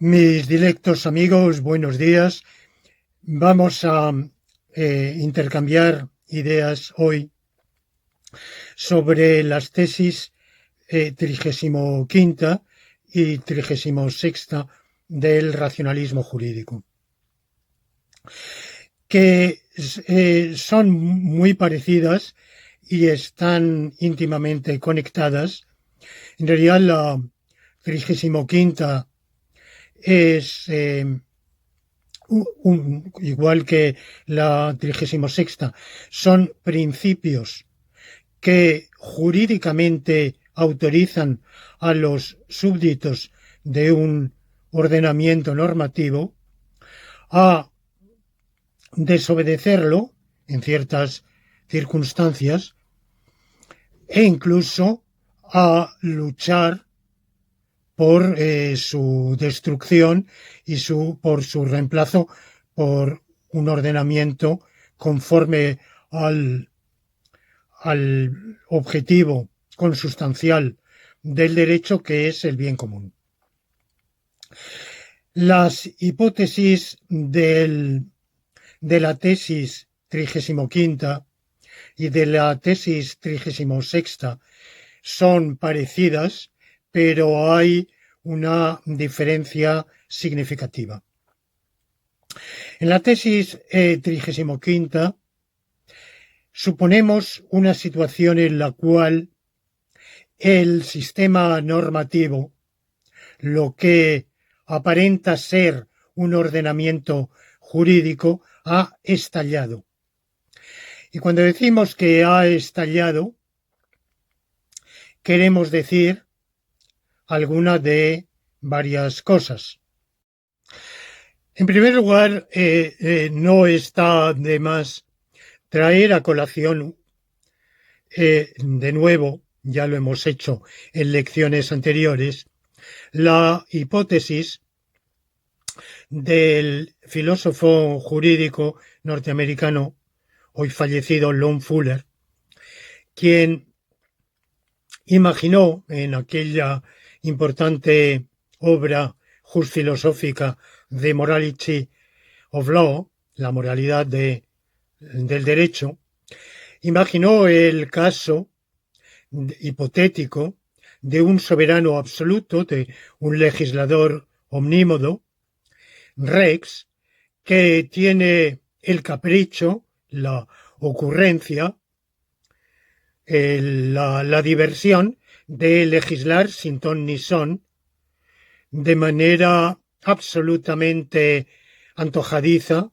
Mis directos amigos, buenos días. Vamos a intercambiar ideas hoy sobre las tesis 35ª y 36ª del racionalismo jurídico, que son muy parecidas y están íntimamente conectadas. En realidad, la 35ª es igual que la 36ª, son principios que jurídicamente autorizan a los súbditos de un ordenamiento normativo a desobedecerlo en ciertas circunstancias e incluso a luchar por su destrucción y por su reemplazo por un ordenamiento conforme al objetivo consustancial del derecho, que es el bien común. Las hipótesis de la tesis 35ª y de la tesis 36ª son parecidas, pero hay una diferencia significativa. En la tesis 35ª suponemos una situación en la cual el sistema normativo, lo que aparenta ser un ordenamiento jurídico, ha estallado. Y cuando decimos que ha estallado, queremos decir alguna de varias cosas. En primer lugar, no está de más traer a colación de nuevo, ya lo hemos hecho en lecciones anteriores, la hipótesis del filósofo jurídico norteamericano, hoy fallecido, Lon Fuller, quien imaginó en aquella importante obra filosófica de Morality of Law, la moralidad del derecho, imaginó el caso hipotético de un soberano absoluto, de un legislador omnímodo, Rex, que tiene el capricho, la ocurrencia, la diversión de legislar sin ton ni son, de manera absolutamente antojadiza,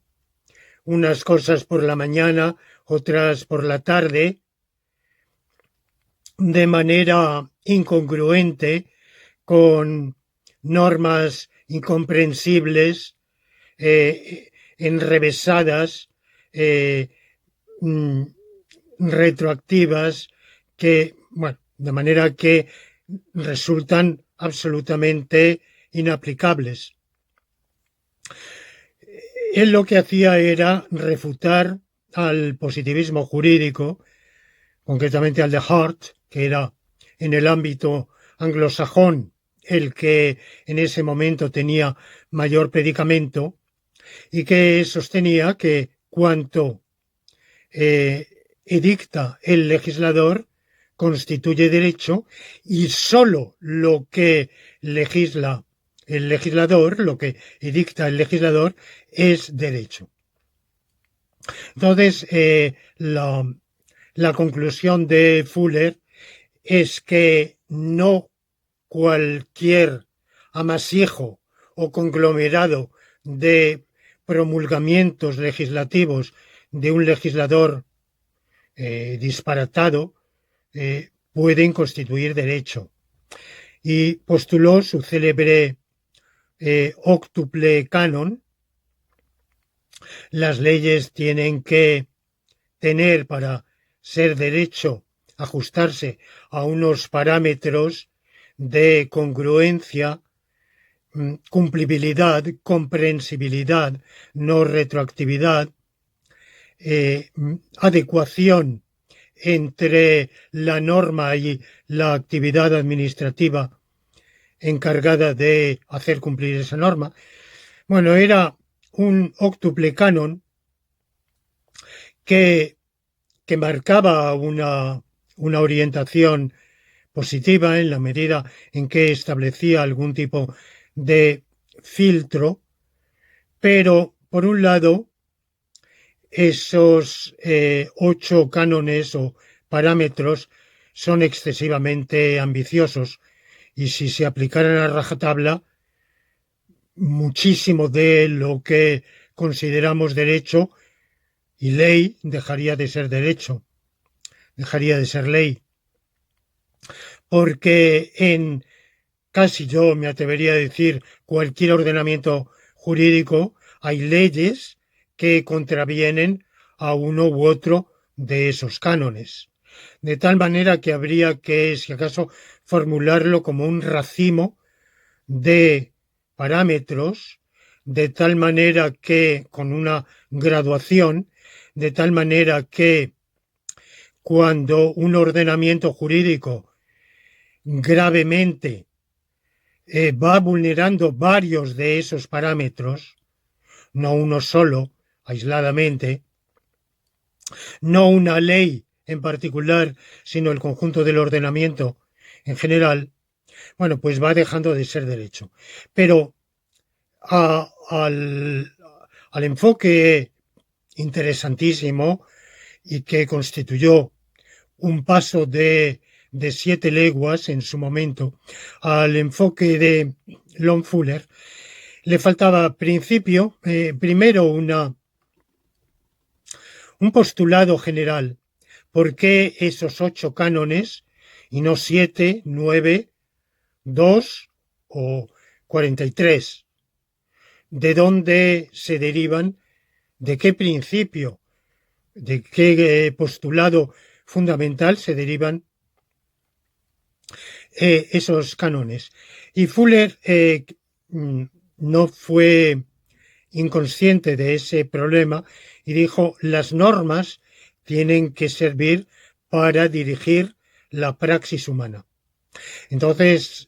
unas cosas por la mañana, otras por la tarde, de manera incongruente, con normas incomprensibles, enrevesadas, retroactivas, de manera que resultan absolutamente inaplicables. Él lo que hacía era refutar al positivismo jurídico, concretamente al de Hart, que era en el ámbito anglosajón el que en ese momento tenía mayor predicamento, y que sostenía que cuanto edicta el legislador constituye derecho, y sólo lo que legisla el legislador, lo que edicta el legislador, es derecho. Entonces, la conclusión de Fuller es que no cualquier amasijo o conglomerado de promulgamientos legislativos de un legislador disparatado pueden constituir derecho. Y postuló su célebre óctuple canon. Las leyes tienen que tener, para ser derecho, ajustarse a unos parámetros de congruencia, cumplibilidad, comprensibilidad, no retroactividad, adecuación entre la norma y la actividad administrativa encargada de hacer cumplir esa norma. Bueno, era un óctuple canon que marcaba una orientación positiva en la medida en que establecía algún tipo de filtro, pero por un lado esos 8 cánones o parámetros son excesivamente ambiciosos y si se aplicaran a rajatabla, muchísimo de lo que consideramos derecho y ley dejaría de ser derecho, dejaría de ser ley. Porque en casi, yo me atrevería a decir, cualquier ordenamiento jurídico hay leyes que contravienen a uno u otro de esos cánones. De tal manera que habría que, si acaso, formularlo como un racimo de parámetros, de tal manera que, con una graduación, de tal manera que cuando un ordenamiento jurídico gravemente va vulnerando varios de esos parámetros, no uno solo, aisladamente, no una ley en particular, sino el conjunto del ordenamiento en general, bueno, pues va dejando de ser derecho. Pero al enfoque interesantísimo y que constituyó un paso de 7 leguas en su momento, al enfoque de Lon Fuller, le faltaba primero un postulado general. ¿Por qué esos 8 cánones y no 7, 9, 2 o 43? ¿De dónde se derivan? ¿De qué principio? ¿De qué postulado fundamental se derivan esos cánones? Y Fuller no fue inconsciente de ese problema y dijo: las normas tienen que servir para dirigir la praxis humana. Entonces,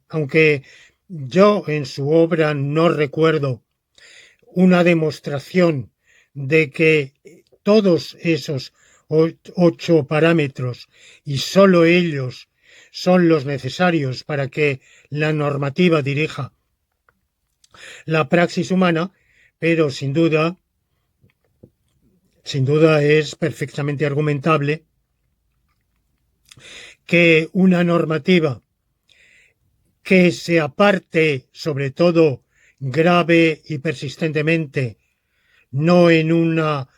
aunque yo en su obra no recuerdo una demostración de que todos esos 8 parámetros y sólo ellos son los necesarios para que la normativa dirija la praxis humana, pero sin duda es perfectamente argumentable que una normativa que se aparte, sobre todo grave y persistentemente, no en una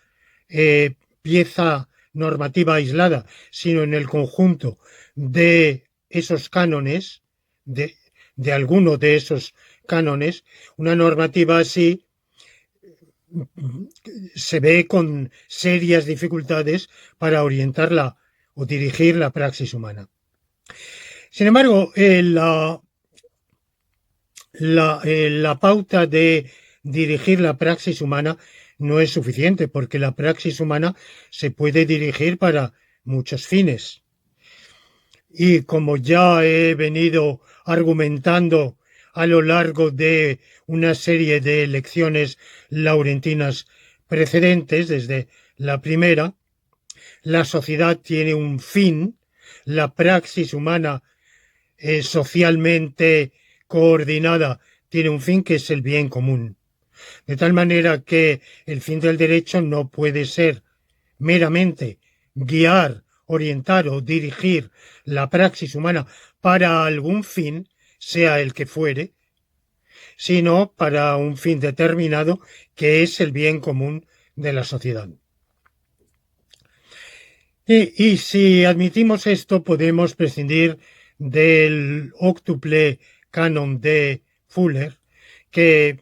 pieza normativa aislada, sino en el conjunto de esos cánones, de alguno de esos cánones, una normativa así se ve con serias dificultades para orientarla o dirigir la praxis humana. Sin embargo, la pauta de dirigir la praxis humana no es suficiente, porque la praxis humana se puede dirigir para muchos fines. Y como ya he venido argumentando a lo largo de una serie de lecciones laurentinas precedentes, desde la primera, la sociedad tiene un fin, la praxis humana socialmente coordinada tiene un fin, que es el bien común. De tal manera que el fin del derecho no puede ser meramente guiar, orientar o dirigir la praxis humana para algún fin, sea el que fuere, sino para un fin determinado, que es el bien común de la sociedad. Y si admitimos esto, podemos prescindir del óctuple canon de Fuller, que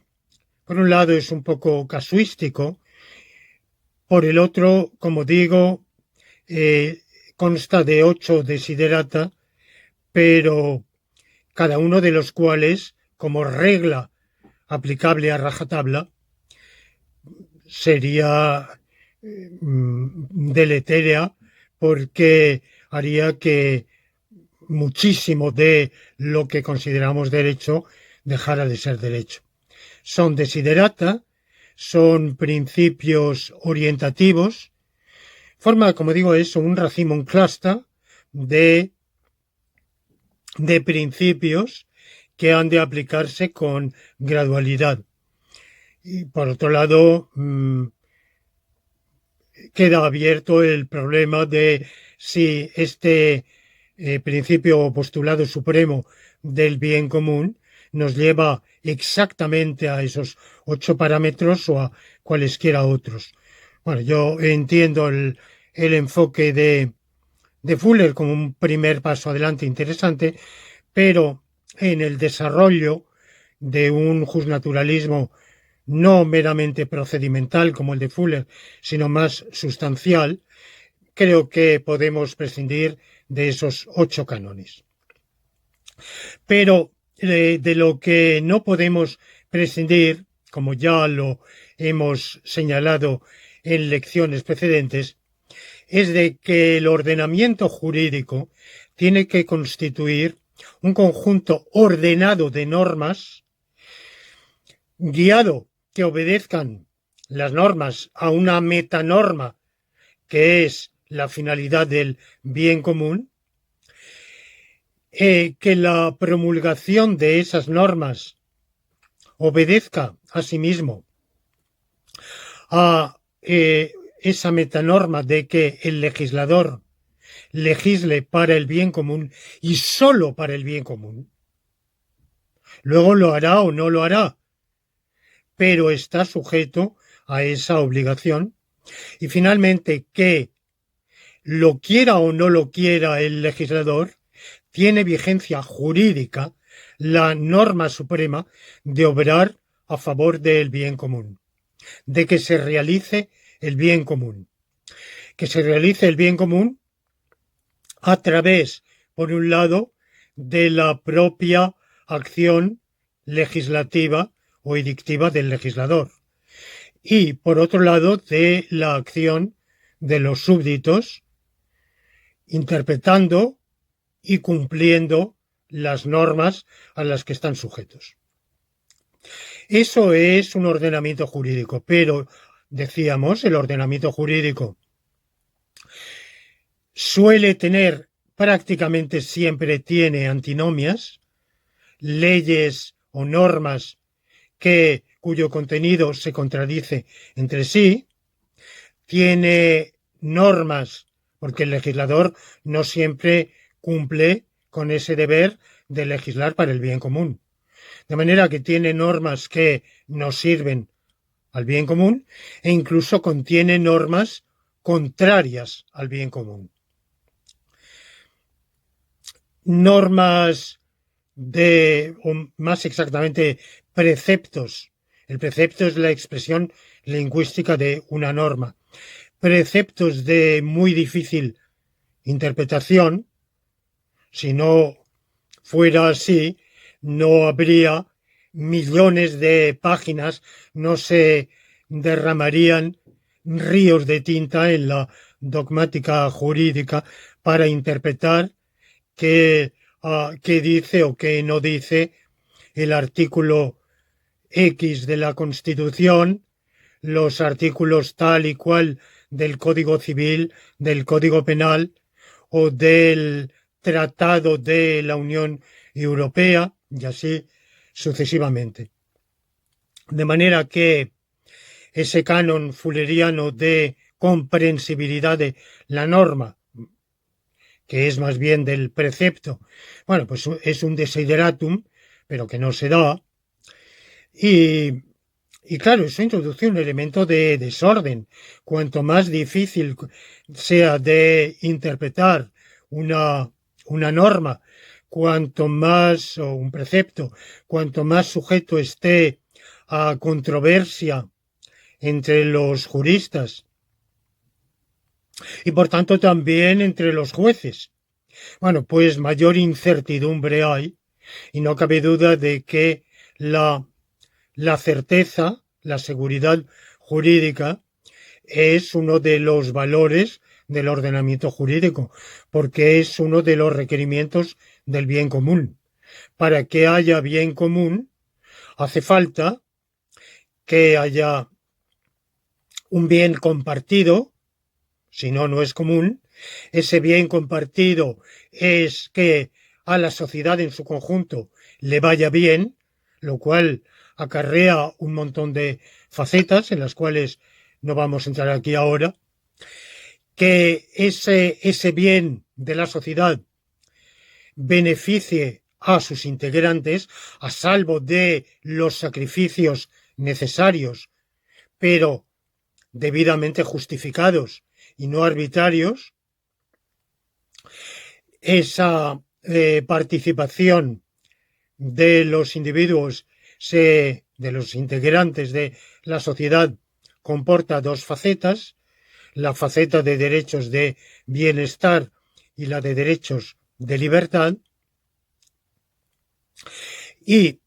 por un lado es un poco casuístico, por el otro, como digo, consta de 8 desiderata, pero cada uno de los cuales, como regla aplicable a rajatabla, sería deletérea, porque haría que muchísimo de lo que consideramos derecho dejara de ser derecho. Son desiderata, son principios orientativos, forma, como digo, eso, un racimo, un cluster de principios que han de aplicarse con gradualidad. Y por otro lado, queda abierto el problema de si este principio o postulado supremo del bien común nos lleva exactamente a esos 8 parámetros o a cualesquiera otros. Bueno, yo entiendo el enfoque de Fuller como un primer paso adelante interesante, pero en el desarrollo de un justnaturalismo no meramente procedimental como el de Fuller, sino más sustancial, creo que podemos prescindir de esos 8 cánones. Pero de lo que no podemos prescindir, como ya lo hemos señalado en lecciones precedentes, es de que el ordenamiento jurídico tiene que constituir un conjunto ordenado de normas, guiado, que obedezcan las normas a una metanorma, que es la finalidad del bien común, que la promulgación de esas normas obedezca asimismo a esa metanorma de que el legislador legisle para el bien común y sólo para el bien común. Luego lo hará o no lo hará, pero está sujeto a esa obligación. Y finalmente, que lo quiera o no lo quiera el legislador, tiene vigencia jurídica la norma suprema de obrar a favor del bien común, de que se realice el bien común. Que se realice el bien común a través, por un lado, de la propia acción legislativa o edictiva del legislador y, por otro lado, de la acción de los súbditos interpretando y cumpliendo las normas a las que están sujetos. Eso es un ordenamiento jurídico, pero, decíamos, el ordenamiento jurídico suele tener, prácticamente siempre tiene antinomias, leyes o normas cuyo contenido se contradice entre sí, tiene normas, porque el legislador no siempre cumple con ese deber de legislar para el bien común. De manera que tiene normas que nos sirven al bien común e incluso contiene normas contrarias al bien común. Normas o más exactamente, preceptos. El precepto es la expresión lingüística de una norma. Preceptos de muy difícil interpretación. Si no fuera así, no habría millones de páginas, no se derramarían ríos de tinta en la dogmática jurídica para interpretar qué dice o qué no dice el artículo X de la Constitución, los artículos tal y cual del Código Civil, del Código Penal o del Tratado de la Unión Europea y así sucesivamente. De manera que ese canon fulleriano de comprensibilidad de la norma, que es más bien del precepto, bueno, pues es un desideratum, pero que no se da. Y claro, eso introduce un elemento de desorden. Cuanto más difícil sea de interpretar una norma, cuanto más, o un precepto, cuanto más sujeto esté a controversia entre los juristas y por tanto también entre los jueces, bueno, pues mayor incertidumbre hay y no cabe duda de que la certeza, la seguridad jurídica es uno de los valores del ordenamiento jurídico, porque es uno de los requerimientos del bien común. Para que haya bien común, hace falta que haya un bien compartido, si no, no es común. Ese bien compartido es que a la sociedad en su conjunto le vaya bien, lo cual acarrea un montón de facetas en las cuales no vamos a entrar aquí ahora, que ese bien de la sociedad beneficie a sus integrantes a salvo de los sacrificios necesarios, pero debidamente justificados y no arbitrarios. Esa participación de los individuos, de los integrantes de la sociedad, comporta dos facetas: la faceta de derechos de bienestar y la de derechos de libertad. Y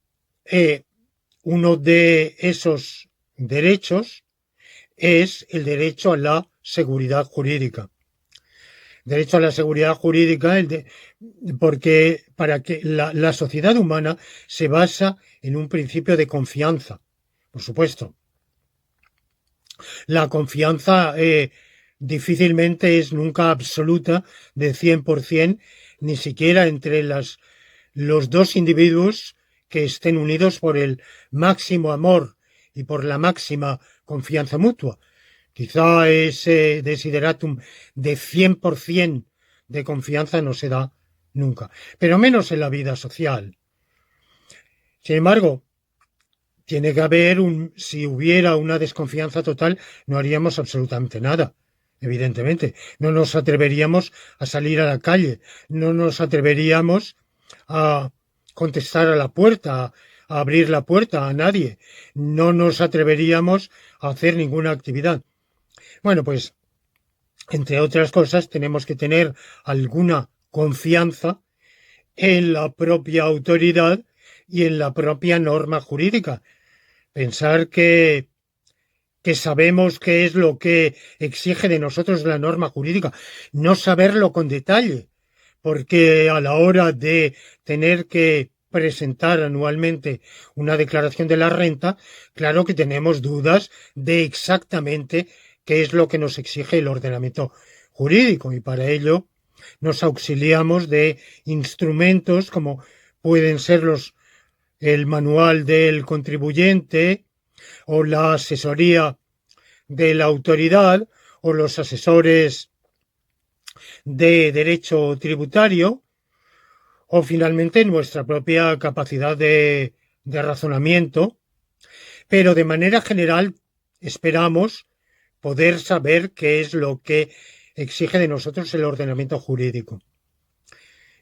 uno de esos derechos es el derecho a la seguridad jurídica. Derecho a la seguridad jurídica, porque para que la sociedad humana se basa en un principio de confianza, por supuesto. La confianza difícilmente es nunca absoluta de 100%, ni siquiera entre los dos individuos que estén unidos por el máximo amor y por la máxima confianza mutua. Quizá ese desideratum de 100% de confianza no se da nunca, pero menos en la vida social. Sin embargo, tiene que haber si hubiera una desconfianza total, no haríamos absolutamente nada, evidentemente. No nos atreveríamos a salir a la calle, no nos atreveríamos a contestar a la puerta, a abrir la puerta a nadie, no nos atreveríamos a hacer ninguna actividad. Bueno, pues, entre otras cosas, tenemos que tener alguna confianza en la propia autoridad y en la propia norma jurídica. Pensar que sabemos qué es lo que exige de nosotros la norma jurídica, no saberlo con detalle, porque a la hora de tener que presentar anualmente una declaración de la renta, claro que tenemos dudas de exactamente qué es lo que nos exige el ordenamiento jurídico, y para ello nos auxiliamos de instrumentos como pueden ser el manual del contribuyente o la asesoría de la autoridad o los asesores de derecho tributario, o finalmente nuestra propia capacidad de razonamiento, pero de manera general esperamos poder saber qué es lo que exige de nosotros el ordenamiento jurídico.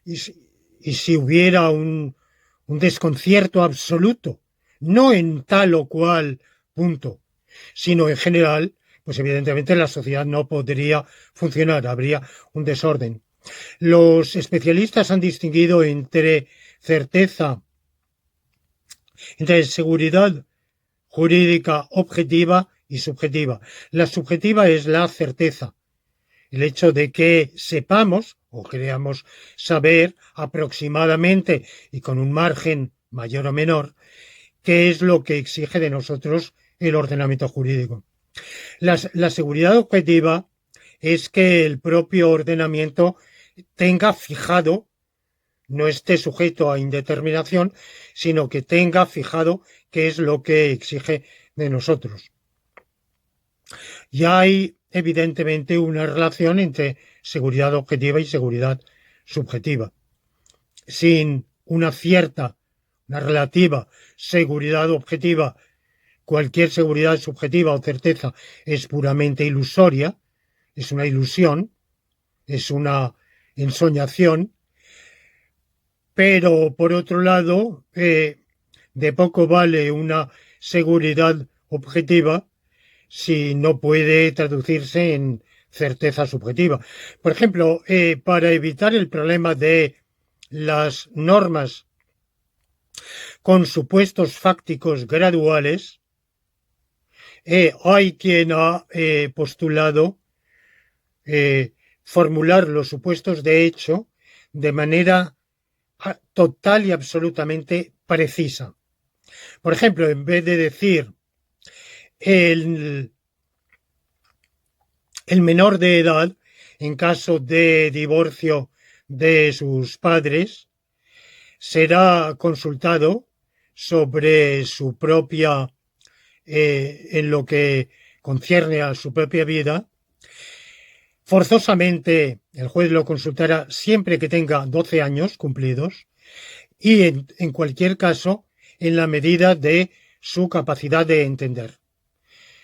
Y si hubiera un desconcierto absoluto, no en tal o cual punto, sino en general, pues evidentemente la sociedad no podría funcionar, habría un desorden. Los especialistas han distinguido entre seguridad jurídica objetiva y subjetiva. La subjetiva es la certeza, el hecho de que sepamos o creamos saber aproximadamente y con un margen mayor o menor qué es lo que exige de nosotros el ordenamiento jurídico. La seguridad objetiva es que el propio ordenamiento tenga fijado, no esté sujeto a indeterminación, sino que tenga fijado qué es lo que exige de nosotros. Y hay evidentemente una relación entre seguridad objetiva y seguridad subjetiva. Sin una relativa seguridad objetiva, cualquier seguridad subjetiva o certeza es puramente ilusoria, es una ilusión, es una ensoñación, pero por otro lado, de poco vale una seguridad objetiva si no puede traducirse en certeza subjetiva. Por ejemplo, para evitar el problema de las normas con supuestos fácticos graduales, hay quien ha postulado formular los supuestos de hecho de manera total y absolutamente precisa. Por ejemplo, en vez de decir el menor de edad, en caso de divorcio de sus padres, será consultado sobre su propia, en lo que concierne a su propia vida. Forzosamente el juez lo consultará siempre que tenga 12 años cumplidos y en cualquier caso en la medida de su capacidad de entender.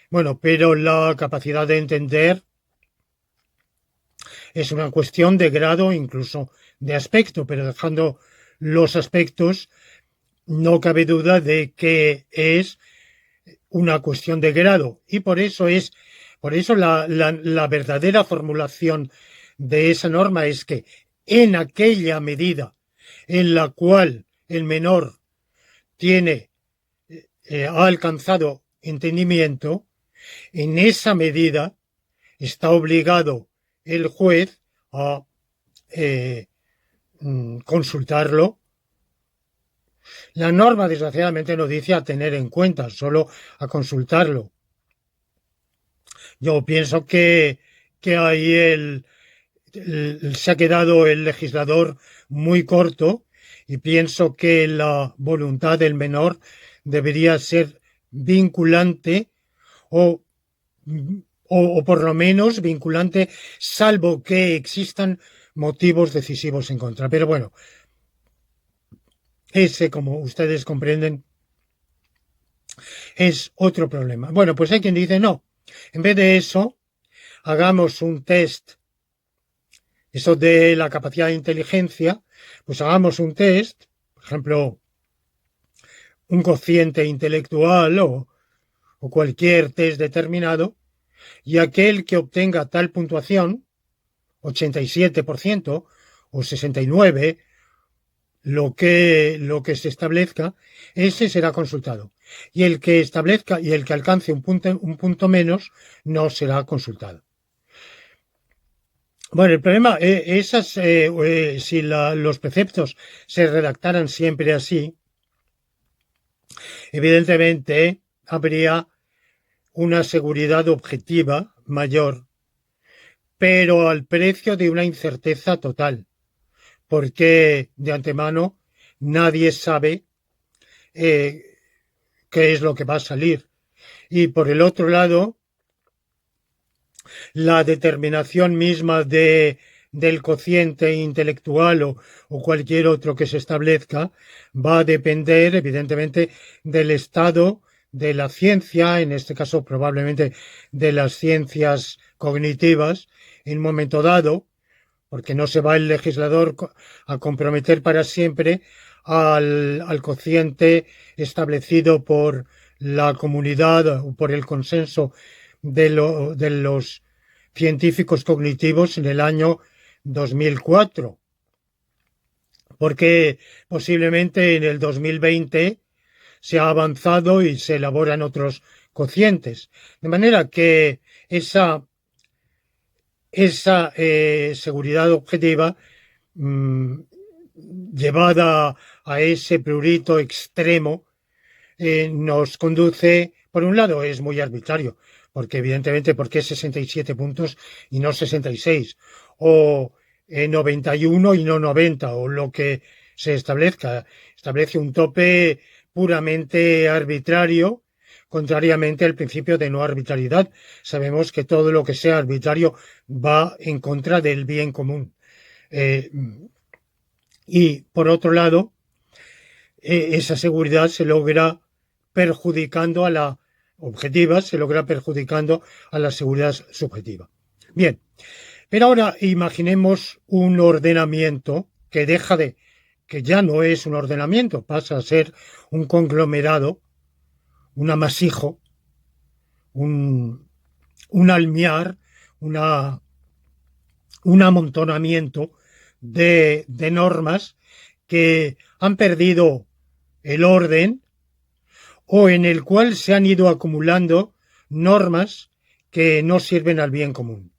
Bueno, pero la capacidad de entender es una cuestión de grado, incluso de aspecto, pero dejando los aspectos, no cabe duda de que es una cuestión de grado y por eso la verdadera formulación de esa norma es que en aquella medida en la cual el menor ha alcanzado entendimiento, en esa medida está obligado el juez a consultarlo. La norma, desgraciadamente, no dice a tener en cuenta, solo a consultarlo. Yo pienso que ahí se ha quedado el legislador muy corto y pienso que la voluntad del menor debería ser vinculante o por lo menos vinculante, salvo que existan motivos decisivos en contra. Pero bueno, ese, como ustedes comprenden, es otro problema. Bueno, pues hay quien dice no. En vez de eso, hagamos un test, eso de la capacidad de inteligencia, pues hagamos un test, por ejemplo, un cociente intelectual o cualquier test determinado, y aquel que obtenga tal puntuación, 87% o 69%, lo que se establezca, ese será consultado. Y el que establezca y el que alcance un punto menos no será consultado. Bueno, el problema es si los preceptos se redactaran siempre así, evidentemente habría una seguridad objetiva mayor, pero al precio de una incerteza total, porque de antemano nadie sabe qué es lo que va a salir. Y por el otro lado, la determinación misma del cociente intelectual o cualquier otro que se establezca va a depender, evidentemente, del estado de la ciencia, en este caso probablemente de las ciencias cognitivas, en un momento dado, porque no se va el legislador a comprometer para siempre al cociente establecido por la comunidad o por el consenso de los científicos cognitivos en el año 2004, porque posiblemente en el 2020 se ha avanzado y se elaboran otros cocientes. De manera que esa seguridad objetiva llevada a ese prurito extremo nos conduce, por un lado, es muy arbitrario, porque evidentemente, ¿por qué 67 puntos y no 66? O 91 y no 90, o lo que se establezca. Establece un tope puramente arbitrario, contrariamente al principio de no arbitrariedad. Sabemos que todo lo que sea arbitrario va en contra del bien común. Y, por otro lado, esa seguridad se logra perjudicando a la objetiva, se logra perjudicando a la seguridad subjetiva. Bien, pero ahora imaginemos un ordenamiento que que ya no es un ordenamiento, pasa a ser un conglomerado, un amasijo, un almiar, un amontonamiento de normas que han perdido el orden o en el cual se han ido acumulando normas que no sirven al bien común.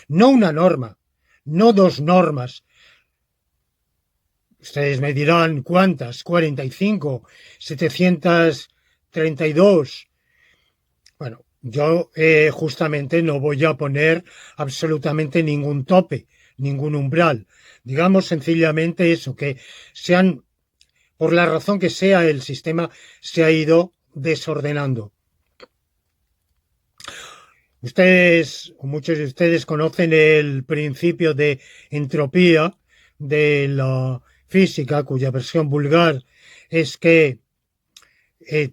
no una norma, no dos normas. Ustedes me dirán cuántas, 45, 732. Bueno, yo justamente no voy a poner absolutamente ningún tope, ningún umbral. Digamos sencillamente eso, que sean, por la razón que sea, el sistema se ha ido desordenando. Ustedes, o muchos de ustedes, conocen el principio de entropía de la física, cuya versión vulgar es que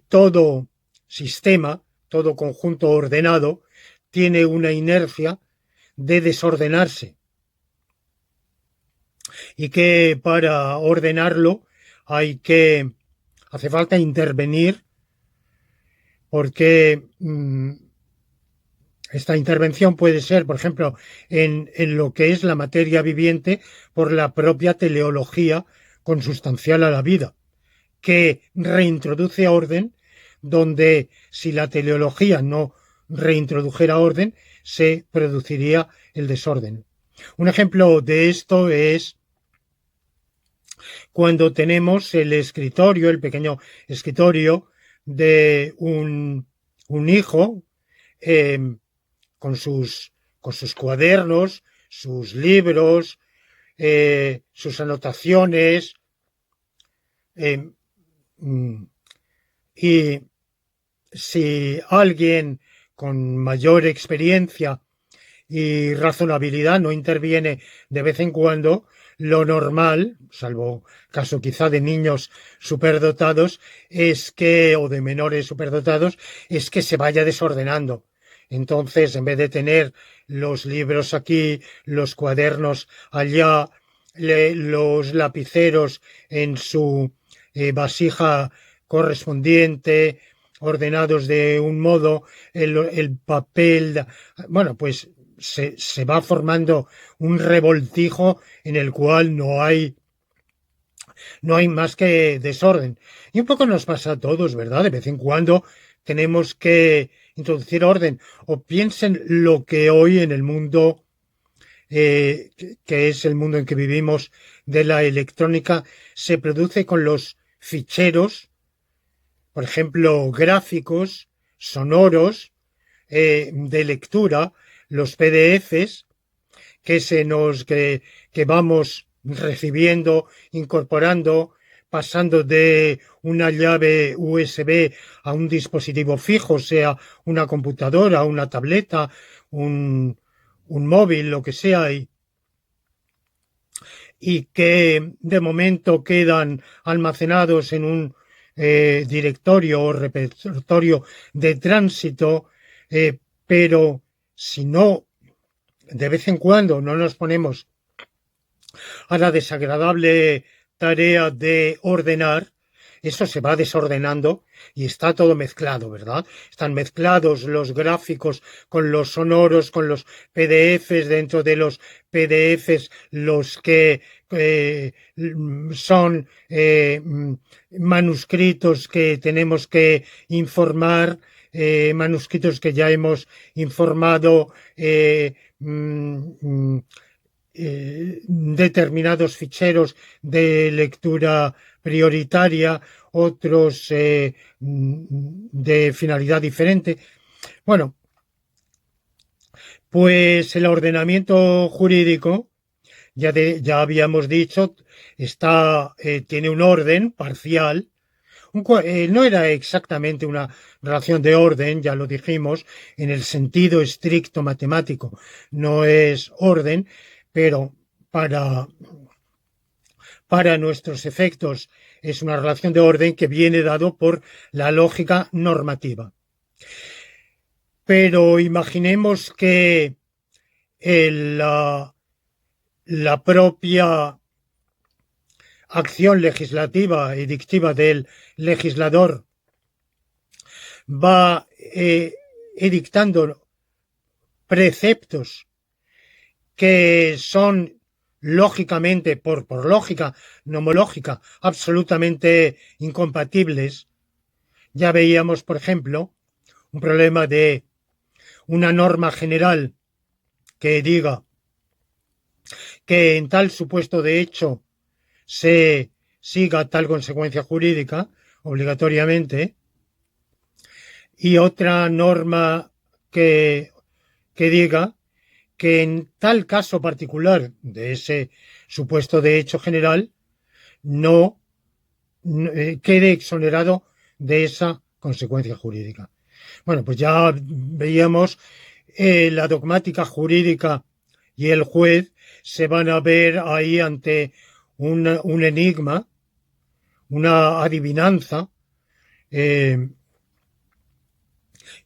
todo sistema, todo conjunto ordenado, tiene una inercia de desordenarse y que para ordenarlo hace falta intervenir porque esta intervención puede ser, por ejemplo, en lo que es la materia viviente por la propia teleología consustancial a la vida, que reintroduce orden donde si la teleología no reintrodujera orden, se produciría el desorden. Un ejemplo de esto es cuando tenemos el escritorio, el pequeño escritorio de un hijo eh, con sus cuadernos, sus libros, sus anotaciones, eh, y si alguien con mayor experiencia y razonabilidad no interviene de vez en cuando, lo normal, salvo caso quizá de niños superdotados, es que, o de menores superdotados, es que se vaya desordenando. Entonces, en vez de tener los libros aquí, los cuadernos allá, los lapiceros en su vasija correspondiente, ordenados de un modo, el papel, bueno, pues se va formando un revoltijo en el cual no hay más que desorden. Y un poco nos pasa a todos, ¿verdad? De vez en cuando tenemos que introducir orden. O piensen lo que hoy en el mundo, que es el mundo en que vivimos, de la electrónica, se produce con los ficheros, por ejemplo, gráficos, sonoros, de lectura, los PDFs, que vamos recibiendo, incorporando, pasando de una llave USB a un dispositivo fijo, sea una computadora, una tableta, un móvil, lo que sea, y que de momento quedan almacenados en un directorio o repertorio de tránsito, pero si no, de vez en cuando no nos ponemos a la desagradable tarea de ordenar, eso se va desordenando y está todo mezclado, ¿verdad? Están mezclados los gráficos con los sonoros, con los PDFs, dentro de los PDFs los que son manuscritos que tenemos que informar, manuscritos que ya hemos informado, determinados ficheros de lectura prioritaria, otros de finalidad diferente. Bueno, pues el ordenamiento jurídico, ya habíamos dicho, tiene un orden parcial. No era exactamente una relación de orden, ya lo dijimos, en el sentido estricto matemático. No es orden, pero para nuestros efectos es una relación de orden que viene dado por la lógica normativa. Pero imaginemos que la propia acción legislativa y dictiva del legislador va edictando preceptos que son lógicamente, por lógica nomológica, absolutamente incompatibles. Ya veíamos, por ejemplo, un problema de una norma general que diga que en tal supuesto de hecho se siga tal consecuencia jurídica obligatoriamente, y otra norma que diga que en tal caso particular de ese supuesto de hecho general no quede exonerado de esa consecuencia jurídica. Bueno, pues ya veíamos la dogmática jurídica y el juez se van a ver ahí ante un enigma, una adivinanza, y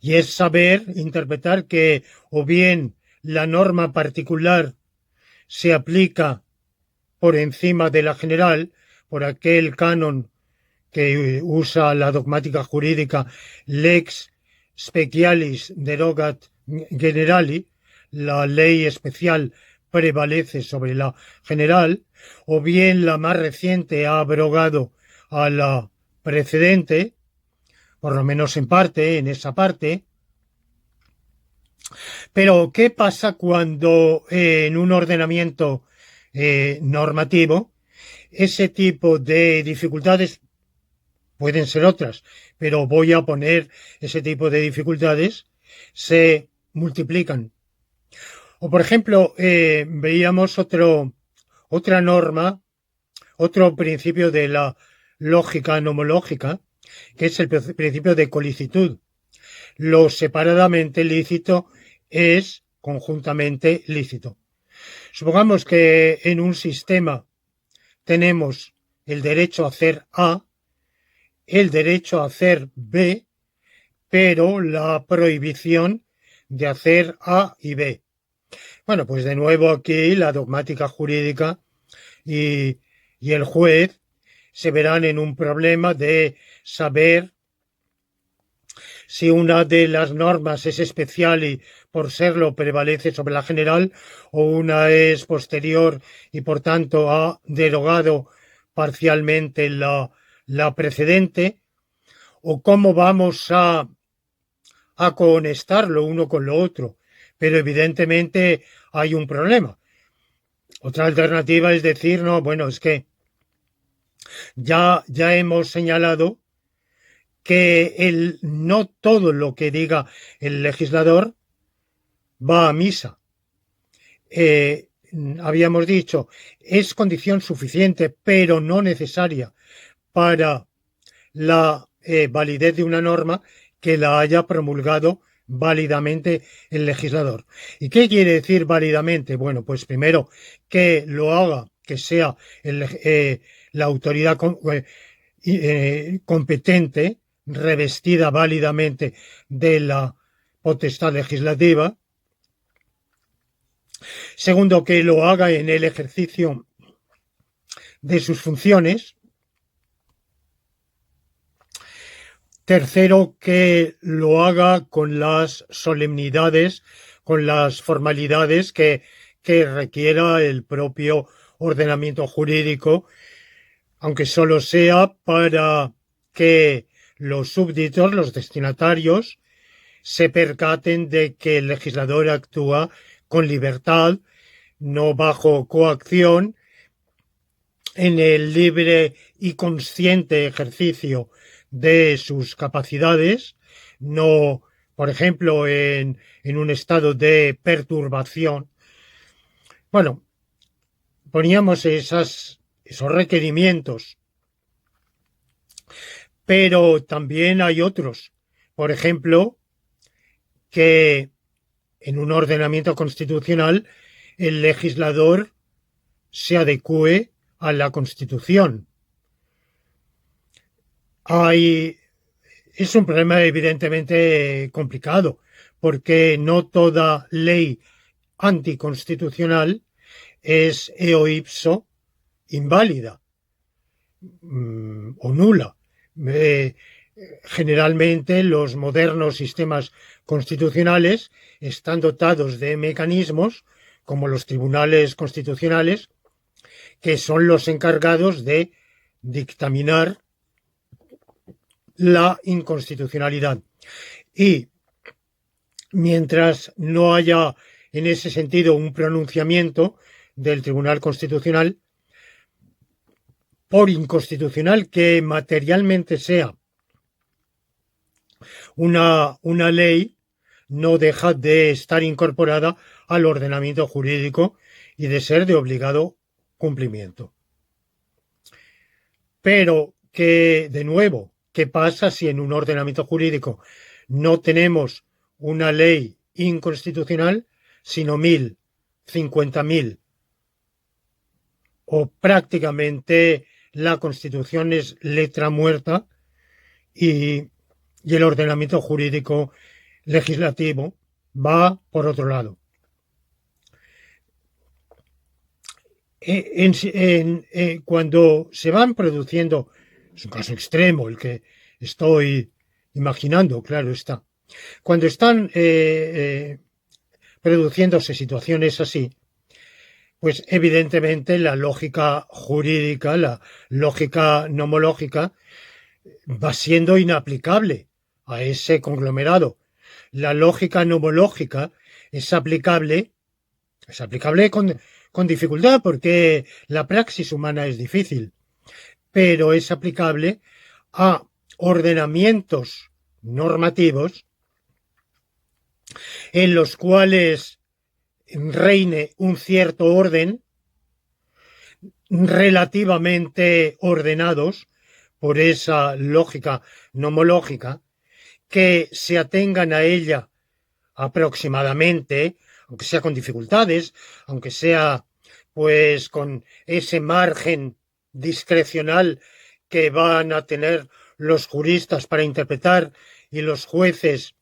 es saber interpretar que o bien la norma particular se aplica por encima de la general, por aquel canon que usa la dogmática jurídica lex specialis derogat generali, la ley especial prevalece sobre la general, o bien la más reciente ha abrogado a la precedente, por lo menos en parte, en esa parte. Pero, ¿qué pasa cuando en un ordenamiento normativo ese tipo de dificultades pueden ser otras, pero voy a poner ese tipo de dificultades, se multiplican? O, por ejemplo, veíamos otra norma, otro principio de la lógica nomológica, que es el principio de colicitud. Lo separadamente lícito es conjuntamente lícito. Supongamos que en un sistema tenemos el derecho a hacer A, el derecho a hacer B, pero la prohibición de hacer A y B. Bueno, pues de nuevo aquí la dogmática jurídica y el juez se verán en un problema de saber si una de las normas es especial y por serlo prevalece sobre la general, o una es posterior y por tanto ha derogado parcialmente la precedente, o cómo vamos a conectar lo uno con lo otro. Pero evidentemente hay un problema. Otra alternativa es decir, no, bueno, es que ya hemos señalado que no todo lo que diga el legislador va a misa. Habíamos dicho, es condición suficiente, pero no necesaria para la validez de una norma que la haya promulgado válidamente el legislador. ¿Y qué quiere decir válidamente? Bueno, pues primero que lo haga, que sea la autoridad competente, revestida válidamente de la potestad legislativa. Segundo, que lo haga en el ejercicio de sus funciones. Tercero, que lo haga con las solemnidades, con las formalidades que requiera el propio ordenamiento jurídico, aunque solo sea para que los súbditos, los destinatarios, se percaten de que el legislador actúa con libertad, no bajo coacción, en el libre y consciente ejercicio de sus capacidades, no, por ejemplo, en un estado de perturbación. Bueno, poníamos esos requerimientos, pero también hay otros. Por ejemplo, que en un ordenamiento constitucional el legislador se adecúe a la Constitución. Es un problema evidentemente complicado, porque no toda ley anticonstitucional es eo ipso inválida o nula. Generalmente los modernos sistemas constitucionales están dotados de mecanismos como los tribunales constitucionales, que son los encargados de dictaminar la inconstitucionalidad. Y mientras no haya en ese sentido un pronunciamiento del Tribunal Constitucional por inconstitucional que materialmente sea una ley, no deja de estar incorporada al ordenamiento jurídico y de ser de obligado cumplimiento. Pero que, de nuevo, ¿qué pasa si en un ordenamiento jurídico no tenemos una ley inconstitucional, sino 1.000, 50.000? O prácticamente la Constitución es letra muerta y el ordenamiento jurídico legislativo va por otro lado. Cuando se van produciendo, es un caso extremo el que estoy imaginando, claro está, cuando están produciéndose situaciones así, pues evidentemente la lógica jurídica, la lógica nomológica, va siendo inaplicable a ese conglomerado. La lógica nomológica es aplicable con dificultad porque la praxis humana es difícil, pero es aplicable a ordenamientos normativos en los cuales reine un cierto orden relativamente ordenados por esa lógica nomológica, que se atengan a ella aproximadamente, aunque sea con dificultades, aunque sea pues con ese margen discrecional que van a tener los juristas para interpretar y los jueces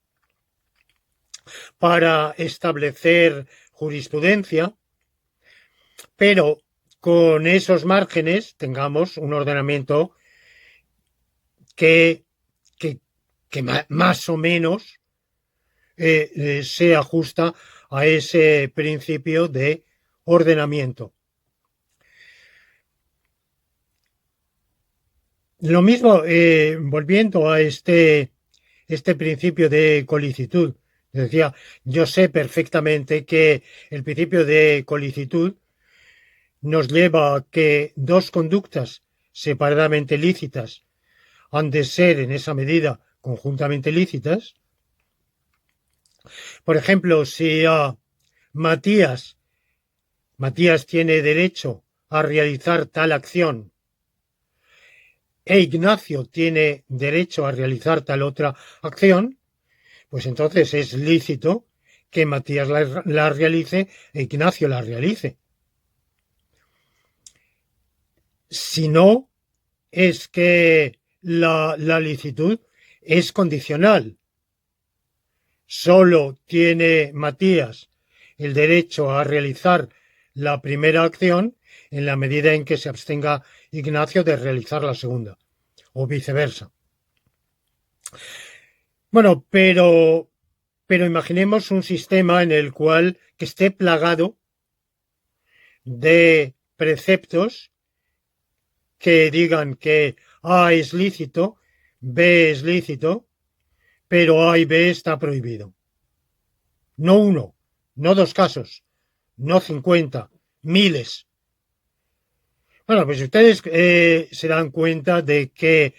para establecer jurisprudencia, pero con esos márgenes tengamos un ordenamiento que más o menos se ajusta a ese principio de ordenamiento. Lo mismo, volviendo a este principio de colicitud, decía, yo sé perfectamente que el principio de colicitud nos lleva a que dos conductas separadamente lícitas han de ser en esa medida conjuntamente lícitas. Por ejemplo, si Matías tiene derecho a realizar tal acción e Ignacio tiene derecho a realizar tal otra acción, pues entonces es lícito que Matías la realice e Ignacio la realice. Si no, es que la licitud es condicional. Solo tiene Matías el derecho a realizar la primera acción en la medida en que se abstenga Ignacio de realizar la segunda, o viceversa. Bueno, pero imaginemos un sistema en el cual que esté plagado de preceptos que digan que A es lícito, B es lícito, pero A y B está prohibido. No uno, no dos casos, no 50, miles. Bueno, pues ustedes se dan cuenta de que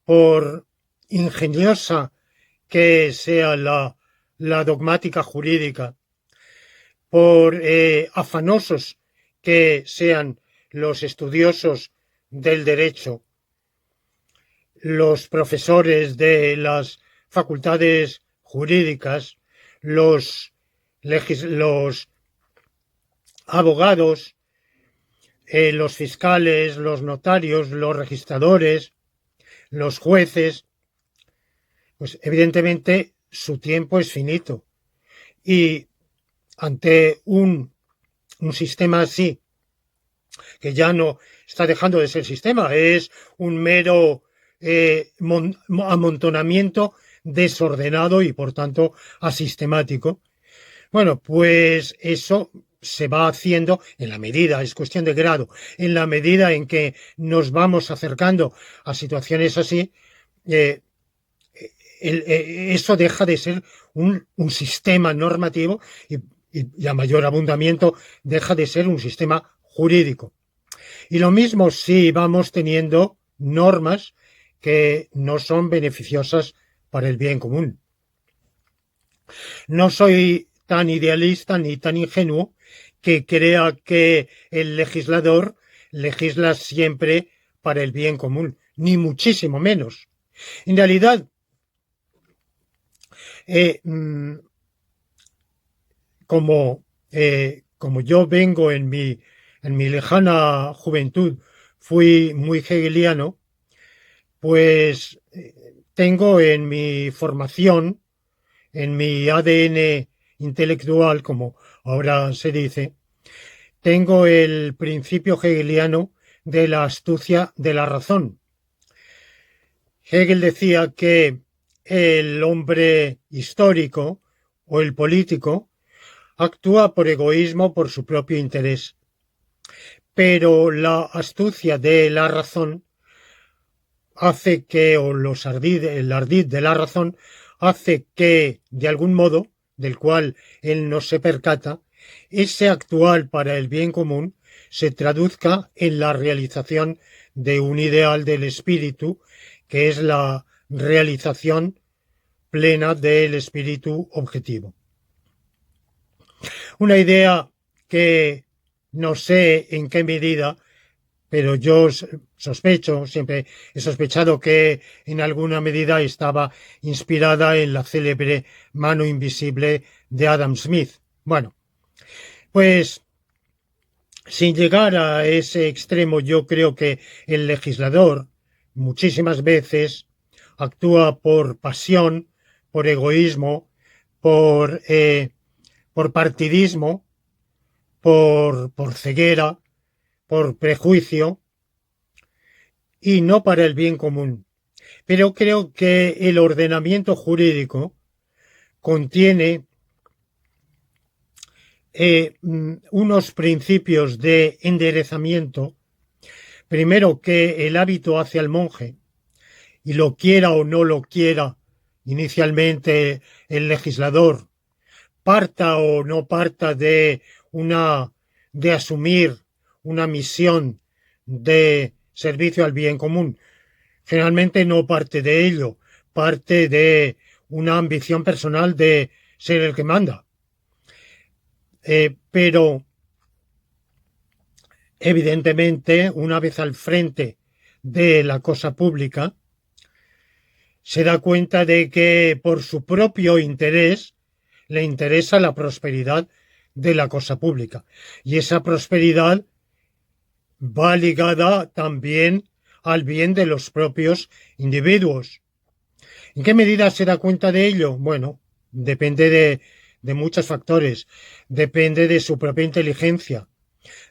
por ingeniosa que sea la dogmática jurídica, por afanosos que sean los estudiosos del derecho, los profesores de las facultades jurídicas, los abogados, los fiscales, los notarios, los registradores, los jueces, pues evidentemente su tiempo es finito. Y ante un sistema así, que ya no está dejando de ser sistema, es un mero amontonamiento desordenado y por tanto asistemático. Bueno, pues eso se va haciendo en la medida, es cuestión de grado, en la medida en que nos vamos acercando a situaciones así, eso deja de ser un sistema normativo y y a mayor abundamiento deja de ser un sistema jurídico. Y lo mismo si vamos teniendo normas que no son beneficiosas para el bien común. No soy tan idealista ni tan ingenuo que crea que el legislador legisla siempre para el bien común, ni muchísimo menos. En realidad, como yo vengo en mi lejana juventud, fui muy hegeliano, pues tengo en mi formación, en mi ADN intelectual, como ahora se dice, tengo el principio hegeliano de la astucia de la razón. Hegel decía que el hombre histórico o el político actúa por egoísmo, por su propio interés. Pero la astucia de la razón hace que, o el ardid de la razón, hace que, de algún modo, del cual él no se percata, ese actuar para el bien común se traduzca en la realización de un ideal del espíritu, que es la realización plena del espíritu objetivo. Una idea que no sé en qué medida, pero yo sospecho, siempre he sospechado que en alguna medida estaba inspirada en la célebre mano invisible de Adam Smith. Bueno, pues sin llegar a ese extremo, yo creo que el legislador muchísimas veces actúa por pasión, por egoísmo, por partidismo, por ceguera, por prejuicio y no para el bien común. Pero creo que el ordenamiento jurídico contiene unos principios de enderezamiento. Primero, que el hábito hacia el monje, y lo quiera o no lo quiera inicialmente el legislador, parta o no parta de asumir una misión de servicio al bien común. Generalmente no parte de ello, parte de una ambición personal de ser el que manda. Pero evidentemente, una vez al frente de la cosa pública, se da cuenta de que por su propio interés le interesa la prosperidad de la cosa pública. Y esa prosperidad va ligada también al bien de los propios individuos. ¿En qué medida se da cuenta de ello? Bueno, depende de muchos factores. Depende de su propia inteligencia.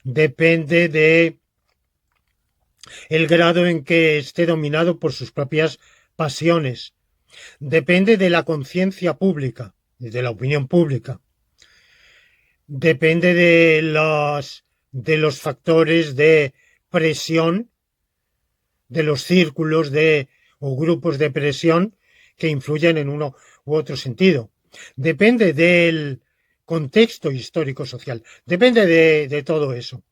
Depende de el grado en que esté dominado por sus propias pasiones. Depende de la conciencia pública, de la opinión pública. Depende de los factores de presión, de los círculos o grupos de presión que influyen en uno u otro sentido. Depende del contexto histórico-social. Depende de todo eso.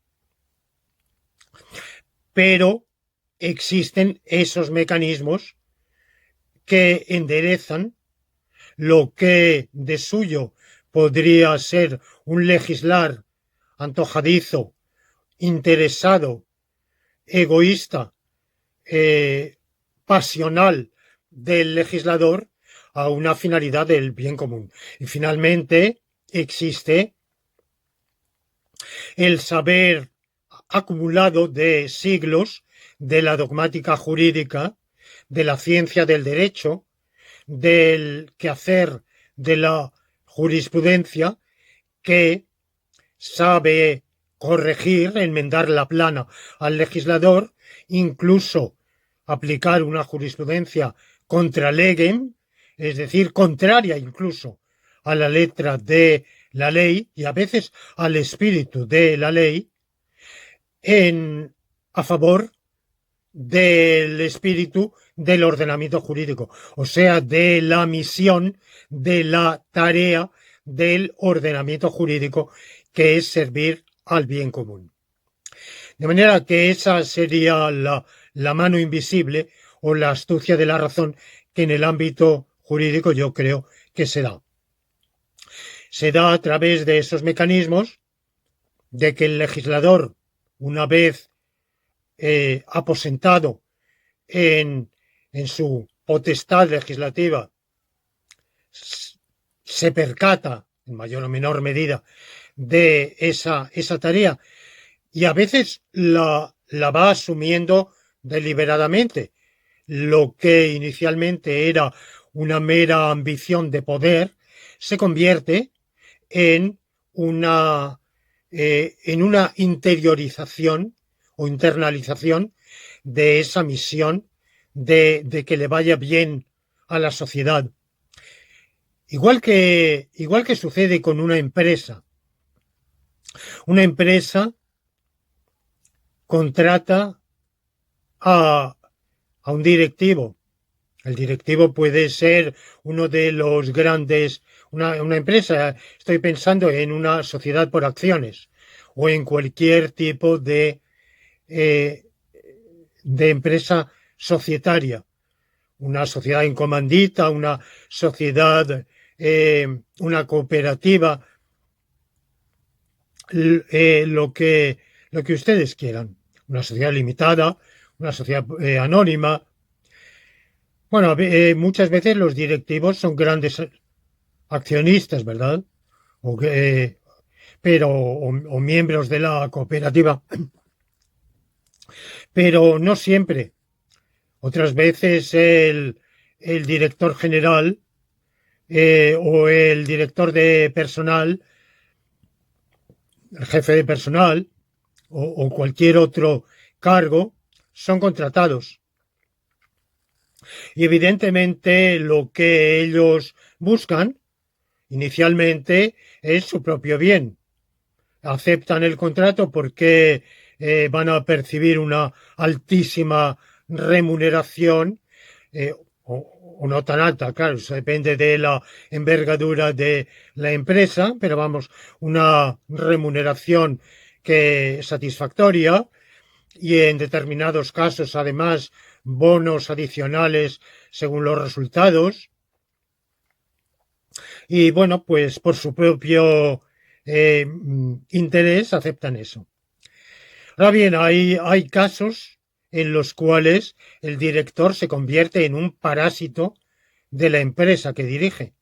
Pero existen esos mecanismos que enderezan lo que de suyo podría ser un legislar antojadizo, interesado, egoísta, pasional del legislador a una finalidad del bien común. Y finalmente existe el saber acumulado de siglos de la dogmática jurídica, de la ciencia del derecho, del quehacer de la jurisprudencia, que sabe corregir, enmendar la plana al legislador, incluso aplicar una jurisprudencia contra legem, es decir, contraria incluso a la letra de la ley y a veces al espíritu de la ley, a favor del espíritu del ordenamiento jurídico, o sea, de la misión, de la tarea del ordenamiento jurídico, que es servir al bien común. De manera que esa sería la mano invisible o la astucia de la razón que en el ámbito jurídico yo creo que se da. Se da a través de esos mecanismos de que el legislador, una vez aposentado en su potestad legislativa, se percata en mayor o menor medida de esa tarea y a veces la va asumiendo deliberadamente. Lo que inicialmente era una mera ambición de poder se convierte en una interiorización o internalización de esa misión de que le vaya bien a la sociedad. Igual que sucede con una empresa. Una empresa contrata a un directivo. El directivo puede ser uno de los grandes, una empresa. Estoy pensando en una sociedad por acciones o en cualquier tipo de empresa societaria. Una sociedad en comandita, una sociedad, una cooperativa, lo que ustedes quieran. Una sociedad limitada, una sociedad anónima. Bueno, muchas veces los directivos son grandes accionistas, ¿verdad? O miembros de la cooperativa. Pero no siempre. Otras veces el director general o el director de personal, el jefe de personal o cualquier otro cargo son contratados. Y evidentemente lo que ellos buscan inicialmente es su propio bien. Aceptan el contrato porque van a percibir una altísima remuneración o no tan alta, claro, eso depende de la envergadura de la empresa, pero vamos, una remuneración que es satisfactoria y en determinados casos además bonos adicionales según los resultados. Y bueno, pues por su propio interés aceptan eso. Ahora bien, hay casos en los cuales el director se convierte en un parásito de la empresa que dirige.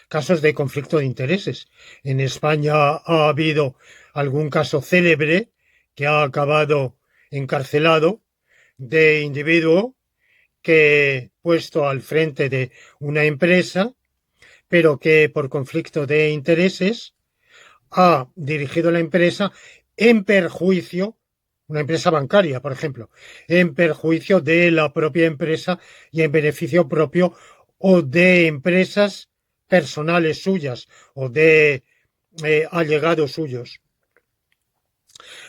Casos de conflicto de intereses. En España ha habido algún caso célebre que ha acabado encarcelado de individuo que, puesto al frente de una empresa, pero que por conflicto de intereses ha dirigido la empresa en perjuicio, una empresa bancaria, por ejemplo, en perjuicio de la propia empresa y en beneficio propio o de empresas personales suyas o de allegados suyos.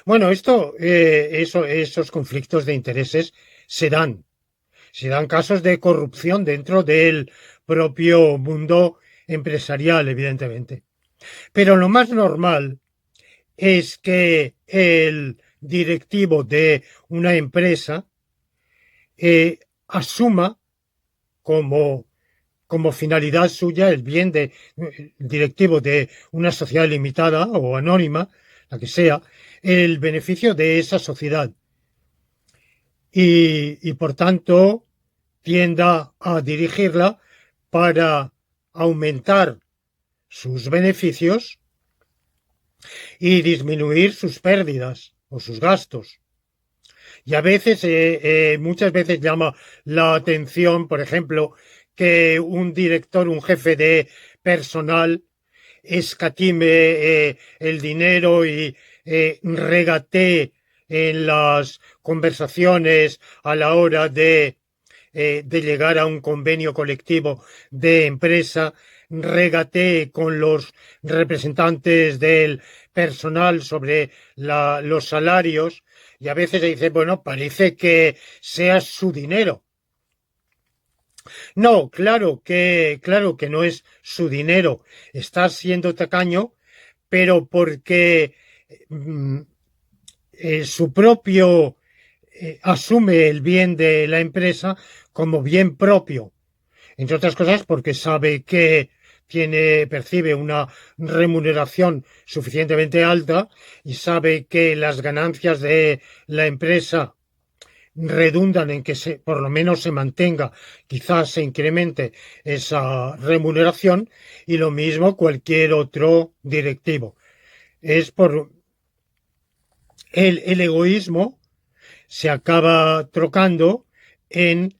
Bueno, esos conflictos de intereses se dan casos de corrupción dentro del propio mundo empresarial, evidentemente. Pero lo más normal es que el directivo de una empresa asuma como finalidad suya el bien del directivo de una sociedad limitada o anónima, la que sea, el beneficio de esa sociedad. Y por tanto tienda a dirigirla para aumentar sus beneficios y disminuir sus pérdidas o sus gastos. Y a veces, muchas veces llama la atención, por ejemplo, que un director, un jefe de personal escatime el dinero y regatee en las conversaciones a la hora de llegar a un convenio colectivo de empresa, regatee con los representantes del personal sobre los salarios y a veces se dice, bueno, parece que sea su dinero. No, claro que no es su dinero. Está siendo tacaño, pero porque mm, su propio asume el bien de la empresa como bien propio. Entre otras cosas porque sabe que percibe una remuneración suficientemente alta y sabe que las ganancias de la empresa redundan en que por lo menos se mantenga, quizás se incremente esa remuneración, y lo mismo cualquier otro directivo. Es por el egoísmo se acaba trocando en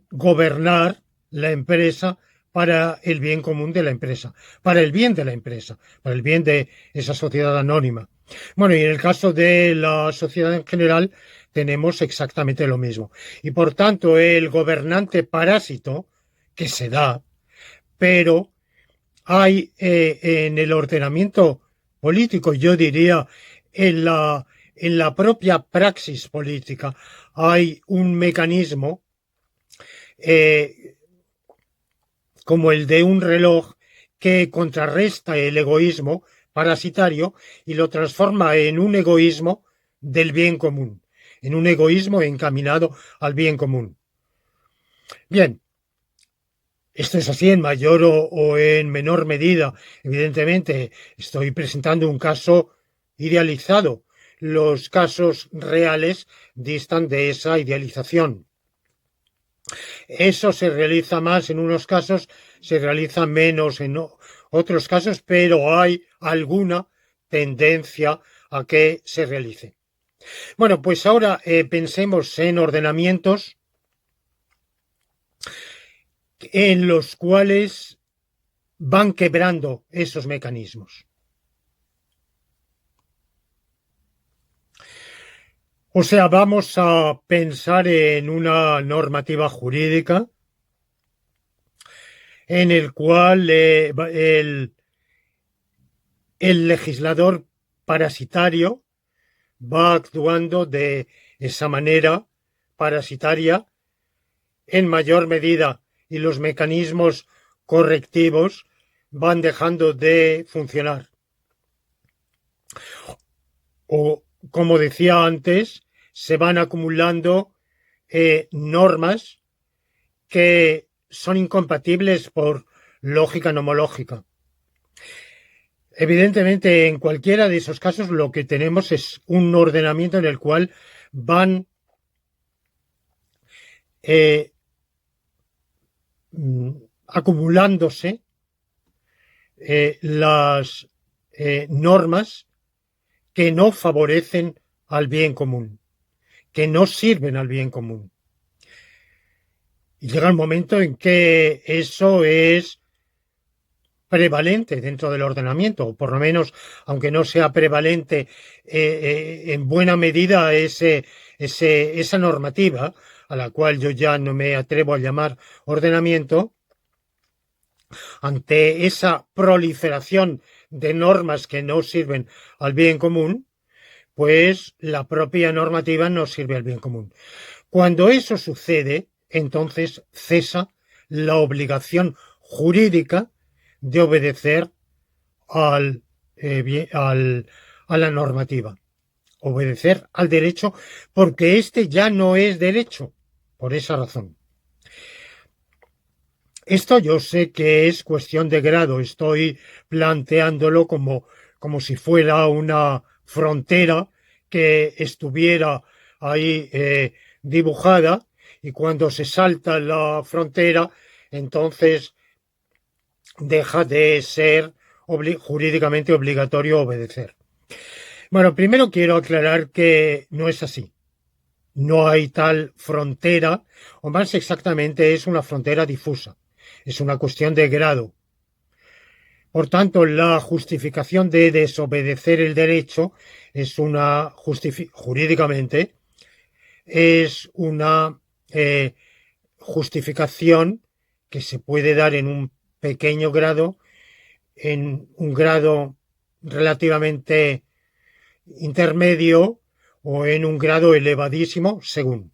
gobernar la empresa para el bien común de la empresa, para el bien de la empresa, para el bien de esa sociedad anónima. Bueno, y en el caso de la sociedad en general tenemos exactamente lo mismo. Y por tanto, el gobernante parásito que se da, pero hay en el ordenamiento político, yo diría, en la propia praxis política, hay un mecanismo eh, como el de un reloj que contrarresta el egoísmo parasitario y lo transforma en un egoísmo del bien común, en un egoísmo encaminado al bien común. Bien, esto es así en mayor o en menor medida. Evidentemente, estoy presentando un caso idealizado. Los casos reales distan de esa idealización. Eso se realiza más en unos casos, se realiza menos en otros casos, pero hay alguna tendencia a que se realice. Bueno, pues ahora pensemos en ordenamientos en los cuales van quebrando esos mecanismos. O sea, vamos a pensar en una normativa jurídica en el cual el legislador parasitario va actuando de esa manera parasitaria en mayor medida y los mecanismos correctivos van dejando de funcionar. O, como decía antes, se van acumulando normas que son incompatibles por lógica nomológica. Evidentemente, en cualquiera de esos casos lo que tenemos es un ordenamiento en el cual van eh, acumulándose las normas que no favorecen al bien común, que no sirven al bien común. Y llega el momento en que eso es prevalente dentro del ordenamiento, o por lo menos, aunque no sea prevalente en buena medida esa normativa, a la cual yo ya no me atrevo a llamar ordenamiento, ante esa proliferación de normas que no sirven al bien común, pues la propia normativa no sirve al bien común. Cuando eso sucede, entonces cesa la obligación jurídica de obedecer a la normativa, obedecer al derecho, porque este ya no es derecho, por esa razón. Esto yo sé que es cuestión de grado, estoy planteándolo como si fuera una frontera que estuviera ahí dibujada, y cuando se salta la frontera, entonces deja de ser jurídicamente obligatorio obedecer. Bueno, primero quiero aclarar que no es así. No hay tal frontera, o más exactamente es una frontera difusa. Es una cuestión de grado. Por tanto, la justificación de desobedecer el derecho es una jurídicamente es una justificación que se puede dar en un pequeño grado, en un grado relativamente intermedio o en un grado elevadísimo, según.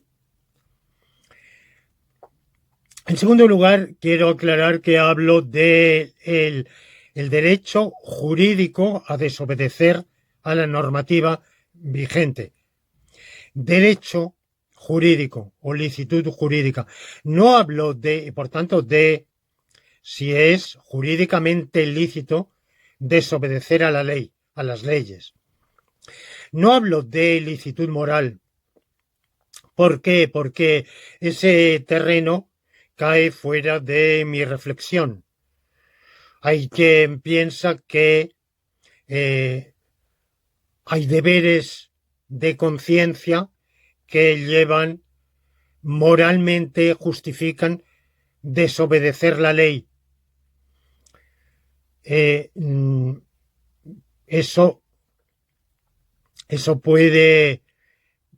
En segundo lugar, quiero aclarar que hablo de el derecho jurídico a desobedecer a la normativa vigente. Derecho jurídico o licitud jurídica. No hablo de, por tanto, de si es jurídicamente lícito desobedecer a la ley, a las leyes. No hablo de licitud moral. ¿Por qué? Porque ese terreno cae fuera de mi reflexión. Hay quien piensa que hay deberes de conciencia que llevan moralmente, justifican desobedecer la ley. Eso puede,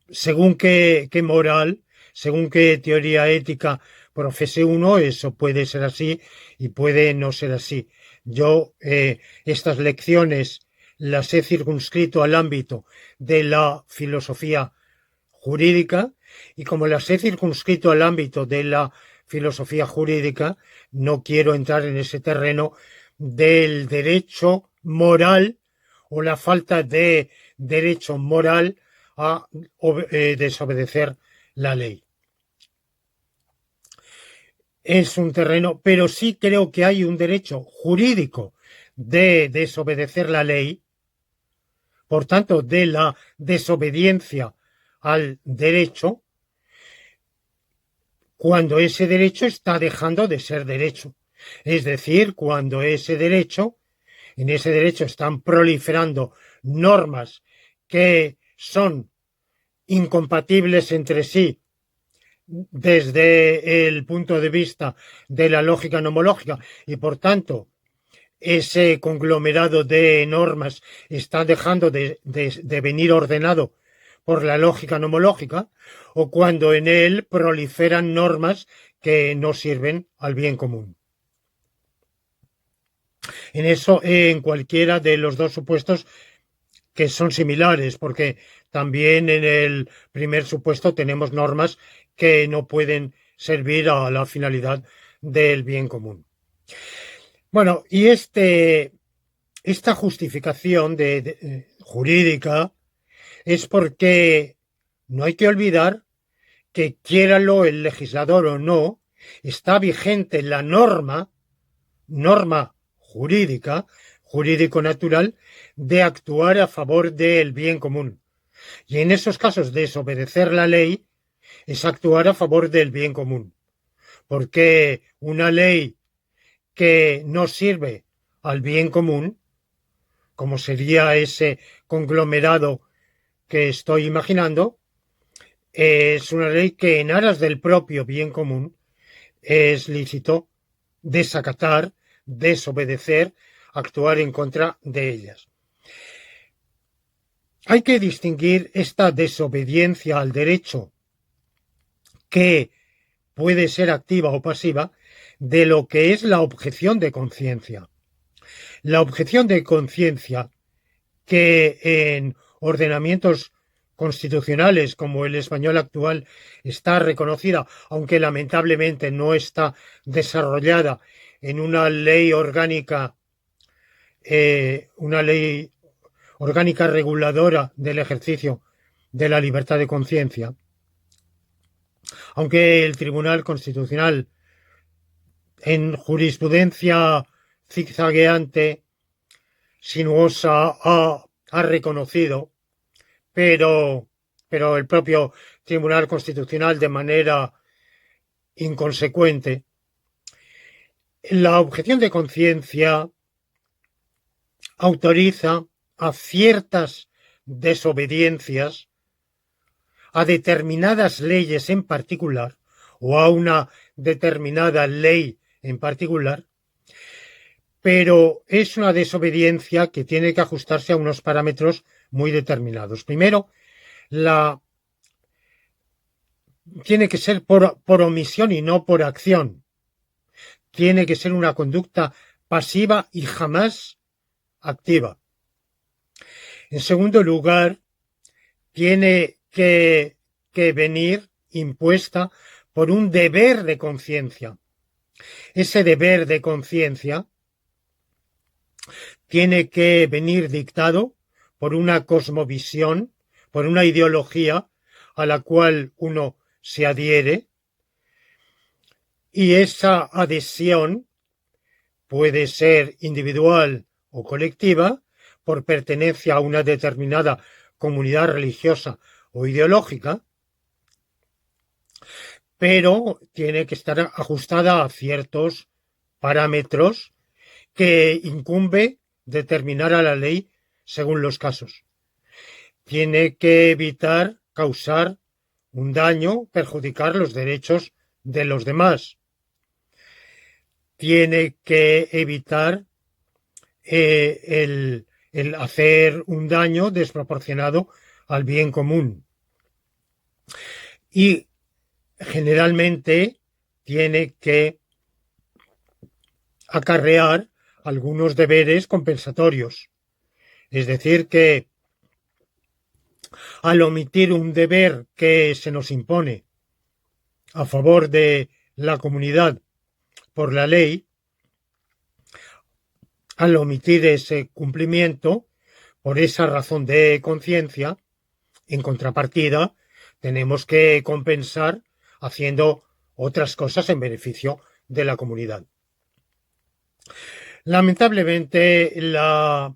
según qué moral, según qué teoría ética profese uno, eso puede ser así y puede no ser así. Yo estas lecciones las he circunscrito al ámbito de la filosofía jurídica y como las he circunscrito al ámbito de la filosofía jurídica, no quiero entrar en ese terreno del derecho moral o la falta de derecho moral a desobedecer la ley. Es un terreno, pero sí creo que hay un derecho jurídico de desobedecer la ley, por tanto, de la desobediencia al derecho, cuando ese derecho está dejando de ser derecho. Es decir, cuando en ese derecho están proliferando normas que son incompatibles entre sí desde el punto de vista de la lógica nomológica y por tanto ese conglomerado de normas está dejando de venir ordenado por la lógica nomológica o cuando en él proliferan normas que no sirven al bien común. En eso, en cualquiera de los dos supuestos que son similares, porque también en el primer supuesto tenemos normas que no pueden servir a la finalidad del bien común. Bueno, y esta justificación jurídica es porque no hay que olvidar que, quiéralo el legislador o no, está vigente la norma jurídica, jurídico-natural, de actuar a favor del bien común. Y en esos casos, desobedecer la ley es actuar a favor del bien común. Porque una ley que no sirve al bien común, como sería ese conglomerado que estoy imaginando, es una ley que en aras del propio bien común es lícito desacatar, desobedecer, actuar en contra de ellas. Hay que distinguir esta desobediencia al derecho, que puede ser activa o pasiva, de lo que es la objeción de conciencia. La objeción de conciencia, que en ordenamientos constitucionales como el español actual está reconocida, aunque lamentablemente no está desarrollada en una ley orgánica reguladora del ejercicio de la libertad de conciencia, aunque el Tribunal Constitucional en jurisprudencia zigzagueante, sinuosa, ha reconocido, pero el propio Tribunal Constitucional de manera inconsecuente, la objeción de conciencia autoriza a ciertas desobediencias a determinadas leyes en particular o a una determinada ley en particular, pero es una desobediencia que tiene que ajustarse a unos parámetros muy determinados. Primero, tiene que ser por omisión y no por acción. Tiene que ser una conducta pasiva y jamás activa. En segundo lugar, tiene que venir impuesta por un deber de conciencia. Ese deber de conciencia tiene que venir dictado por una cosmovisión, por una ideología a la cual uno se adhiere, y esa adhesión puede ser individual o colectiva por pertenencia a una determinada comunidad religiosa o ideológica, pero tiene que estar ajustada a ciertos parámetros que incumbe determinar a la ley según los casos. Tiene que evitar causar un daño, perjudicar los derechos de los demás. Tiene que evitar el hacer un daño desproporcionado al bien común. Y generalmente tiene que acarrear algunos deberes compensatorios. Es decir, que al omitir un deber que se nos impone a favor de la comunidad por la ley, al omitir ese cumplimiento, por esa razón de conciencia, en contrapartida, tenemos que compensar haciendo otras cosas en beneficio de la comunidad. Lamentablemente, en la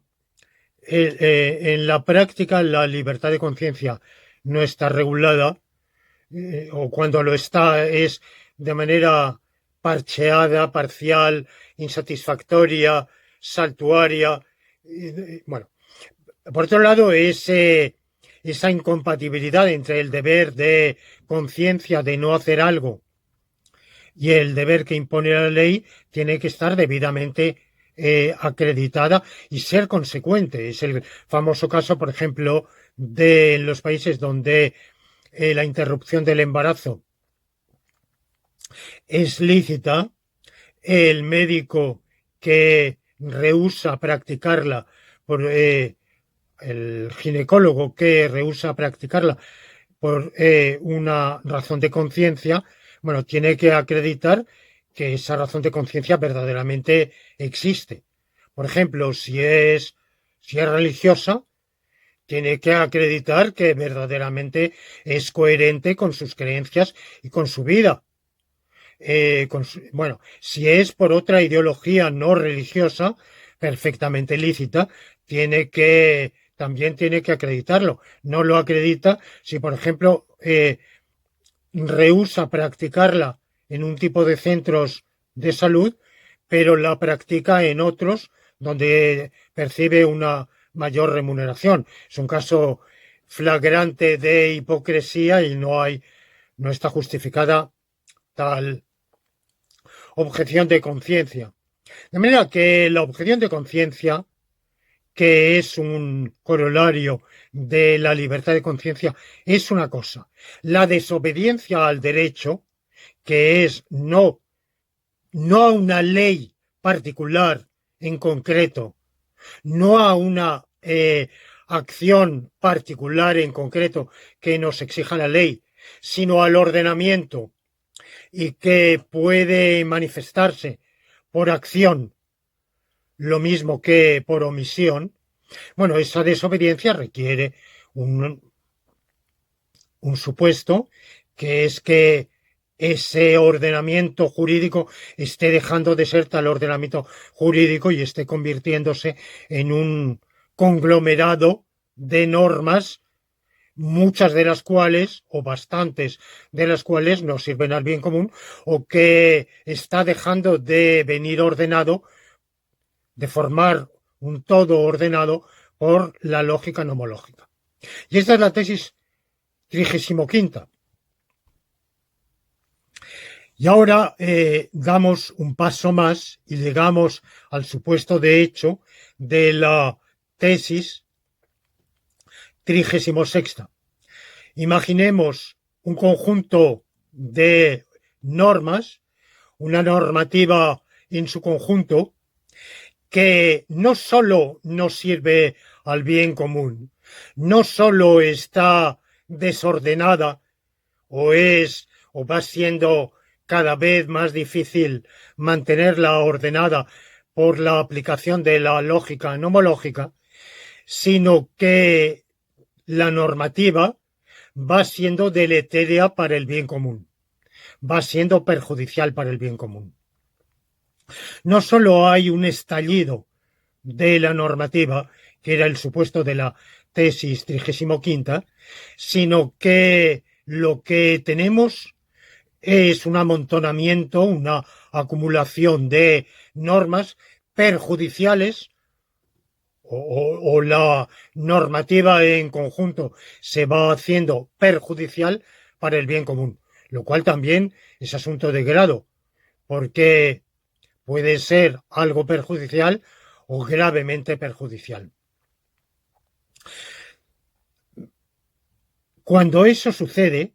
práctica, la libertad de conciencia no está regulada, o cuando lo está es de manera parcheada, parcial, insatisfactoria, saltuaria. Bueno, por otro lado, esa incompatibilidad entre el deber de conciencia de no hacer algo y el deber que impone la ley tiene que estar debidamente acreditada y ser consecuente. Es el famoso caso, por ejemplo, de los países donde la interrupción del embarazo es lícita, el médico que rehúsa practicarla, el ginecólogo que rehúsa practicarla por una razón de conciencia, bueno, tiene que acreditar que esa razón de conciencia verdaderamente existe. Por ejemplo, si es religiosa, tiene que acreditar que verdaderamente es coherente con sus creencias y con su vida. Bueno, si es por otra ideología no religiosa, perfectamente lícita, también tiene que acreditarlo. No lo acredita si, por ejemplo, rehúsa practicarla en un tipo de centros de salud, pero la practica en otros donde percibe una mayor remuneración. Es un caso flagrante de hipocresía y no está justificada tal objeción de conciencia. De manera que la objeción de conciencia, que es un corolario de la libertad de conciencia, es una cosa. La desobediencia al derecho, que es no a una ley particular en concreto, no a una acción particular en concreto que nos exija la ley, sino al ordenamiento, y que puede manifestarse por acción lo mismo que por omisión. Bueno, esa desobediencia requiere un supuesto, que es que ese ordenamiento jurídico esté dejando de ser tal ordenamiento jurídico y esté convirtiéndose en un conglomerado de normas, muchas de las cuales, o bastantes de las cuales, no sirven al bien común, o que está dejando de venir ordenado, de formar un todo ordenado por la lógica nomológica. Y esta es la tesis 35ª. Y ahora damos un paso más y llegamos al supuesto de hecho de la tesis 36ª. Imaginemos un conjunto de normas, una normativa en su conjunto, que no solo nos sirve al bien común, no solo está desordenada o o va siendo cada vez más difícil mantenerla ordenada por la aplicación de la lógica nomológica, sino que la normativa va siendo deletérea para el bien común, va siendo perjudicial para el bien común. No solo hay un estallido de la normativa, que era el supuesto de la tesis 35ª, sino que lo que tenemos es un amontonamiento, una acumulación de normas perjudiciales o la normativa en conjunto se va haciendo perjudicial para el bien común, lo cual también es asunto de grado, porque puede ser algo perjudicial o gravemente perjudicial. Cuando eso sucede,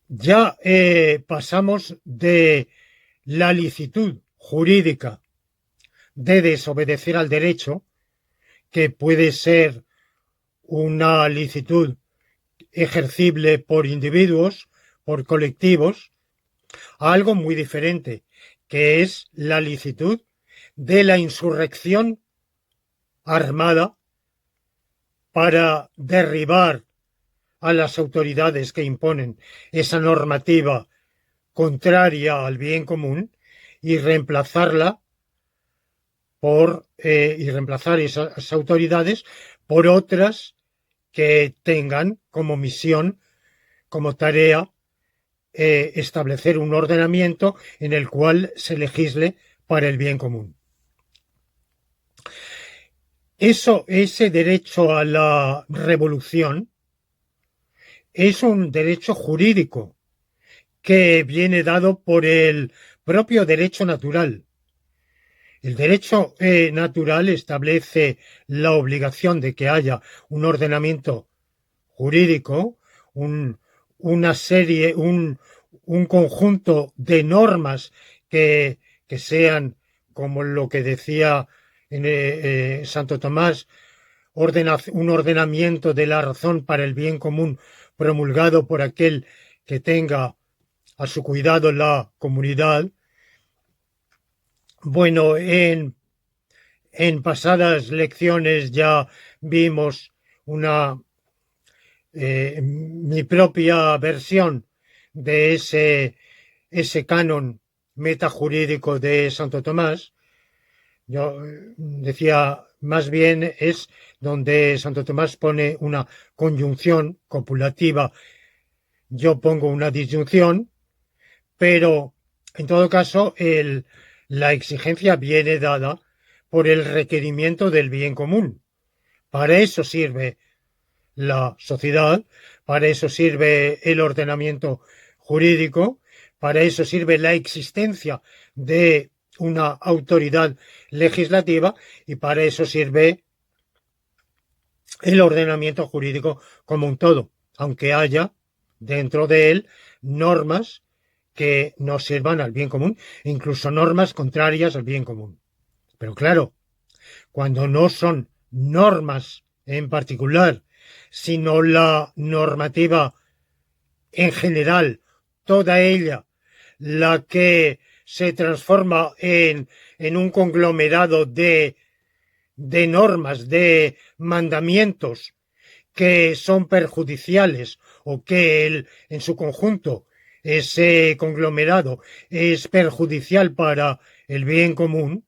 ya pasamos de la licitud jurídica de desobedecer al derecho, que puede ser una licitud ejercible por individuos, por colectivos, a algo muy diferente, que es la licitud de la insurrección armada para derribar a las autoridades que imponen esa normativa contraria al bien común y reemplazarla y reemplazar esas autoridades por otras que tengan como misión, como tarea, establecer un ordenamiento en el cual se legisle para el bien común. Ese derecho a la revolución es un derecho jurídico que viene dado por el propio derecho natural. El derecho natural establece la obligación de que haya un ordenamiento jurídico, un conjunto de normas que sean, como lo que decía Santo Tomás, un ordenamiento de la razón para el bien común promulgado por aquel que tenga a su cuidado la comunidad. Bueno, en pasadas lecciones ya vimos mi propia versión de ese canon metajurídico de Santo Tomás. Yo decía, más bien es donde Santo Tomás pone una conjunción copulativa, yo pongo una disyunción, pero en todo caso la exigencia viene dada por el requerimiento del bien común. Para eso sirve la sociedad, para eso sirve el ordenamiento jurídico, para eso sirve la existencia de una autoridad legislativa y para eso sirve el ordenamiento jurídico como un todo, aunque haya dentro de él normas que no sirvan al bien común, incluso normas contrarias al bien común. Pero claro, cuando no son normas en particular, sino la normativa en general, toda ella, la que se transforma en un conglomerado de normas, de mandamientos que son perjudiciales o que en su conjunto ese conglomerado es perjudicial para el bien común,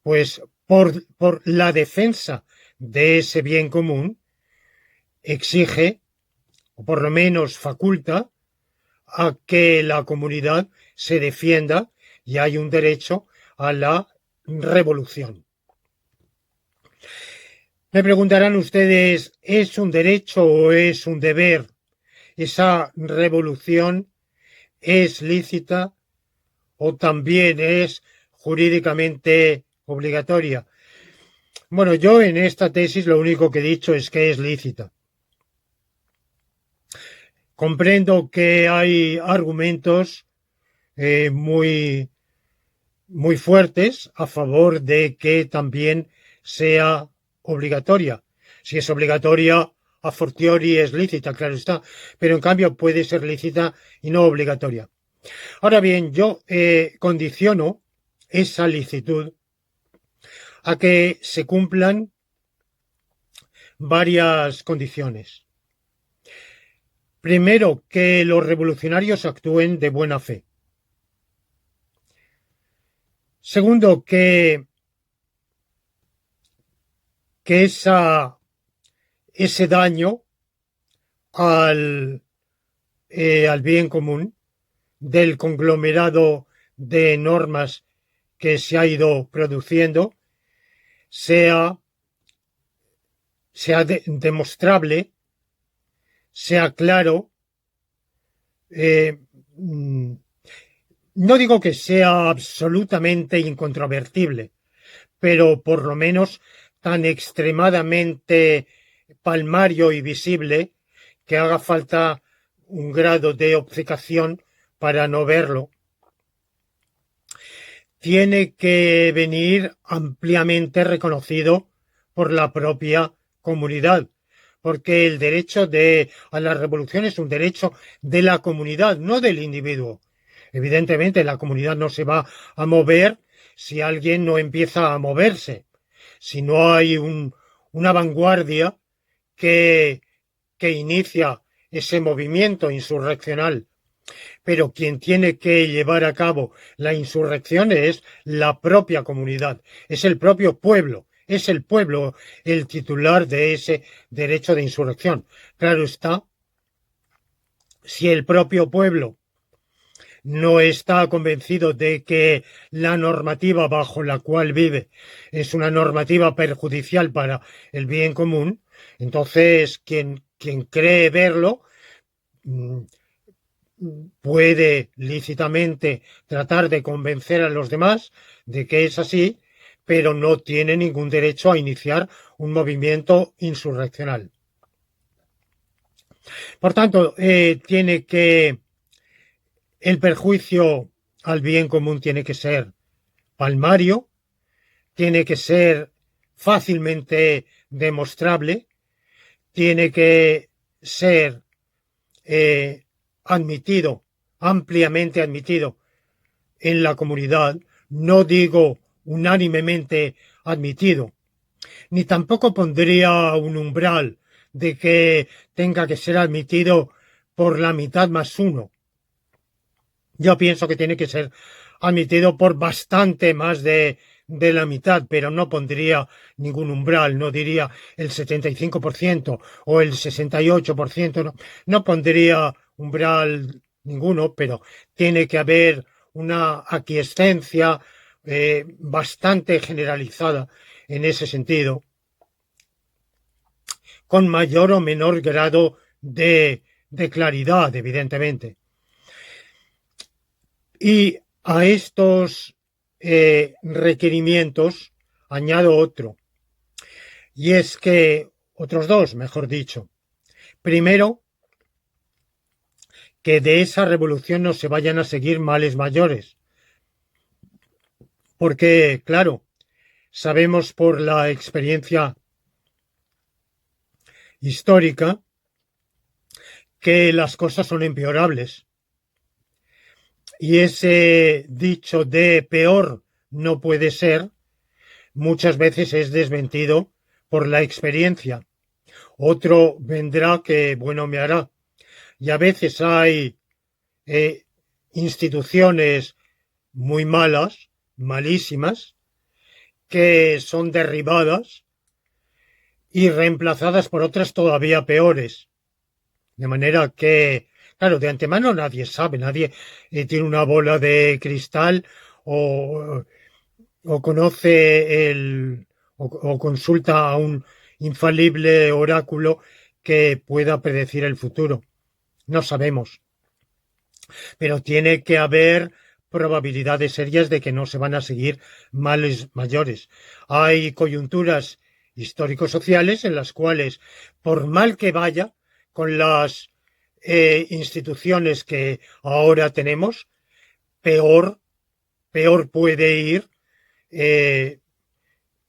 pues por la defensa de ese bien común exige, o por lo menos faculta, a que la comunidad se defienda y hay un derecho a la revolución. Me preguntarán ustedes, ¿es un derecho o es un deber? ¿Esa revolución es lícita o también es jurídicamente obligatoria? Bueno, yo en esta tesis lo único que he dicho es que es lícita. Comprendo que hay argumentos muy fuertes a favor de que también sea obligatoria. Si es obligatoria, a fortiori es lícita, claro está, pero en cambio puede ser lícita y no obligatoria. Ahora bien, yo condiciono esa licitud a que se cumplan varias condiciones. Primero, que los revolucionarios actúen de buena fe. Segundo, que ese daño al bien común del conglomerado de normas que se ha ido produciendo sea demostrable, sea claro. No digo que sea absolutamente incontrovertible, pero por lo menos tan extremadamente palmario y visible que haga falta un grado de obcecación para no verlo. Tiene que venir ampliamente reconocido por la propia comunidad, porque el derecho a la revolución es un derecho de la comunidad, no del individuo. Evidentemente, la comunidad no se va a mover si alguien no empieza a moverse, si no hay una vanguardia que inicia ese movimiento insurreccional. Pero quien tiene que llevar a cabo la insurrección es la propia comunidad, es el propio pueblo, es el pueblo el titular de ese derecho de insurrección. Claro está, si el propio pueblo no está convencido de que la normativa bajo la cual vive es una normativa perjudicial para el bien común, entonces quien cree verlo puede lícitamente tratar de convencer a los demás de que es así, pero no tiene ningún derecho a iniciar un movimiento insurreccional. Por tanto, el perjuicio al bien común tiene que ser palmario, tiene que ser fácilmente demostrable, tiene que ser admitido, ampliamente admitido en la comunidad, no digo unánimemente admitido, ni tampoco pondría un umbral de que tenga que ser admitido por la mitad más uno. Yo pienso que tiene que ser admitido por bastante más de la mitad, pero no pondría ningún umbral, no diría el 75% o el 68%, no pondría umbral ninguno, pero tiene que haber una aquiescencia bastante generalizada en ese sentido, con mayor o menor grado de claridad, evidentemente. Y a estos requerimientos añado otro, y es que, otros dos, mejor dicho. Primero, que de esa revolución no se vayan a seguir males mayores. Porque, claro, sabemos por la experiencia histórica que las cosas son empeorables. Y ese dicho de peor no puede ser, muchas veces es desmentido por la experiencia. Otro vendrá que bueno me hará. Y a veces hay instituciones muy malas, malísimas, que son derribadas y reemplazadas por otras todavía peores. De manera que, claro, de antemano nadie sabe, nadie tiene una bola de cristal o conoce o consulta a un infalible oráculo que pueda predecir el futuro. No sabemos. Pero tiene que haber probabilidades serias de que no se van a seguir males mayores. Hay coyunturas histórico-sociales en las cuales, por mal que vaya, con las instituciones que ahora tenemos, peor puede ir en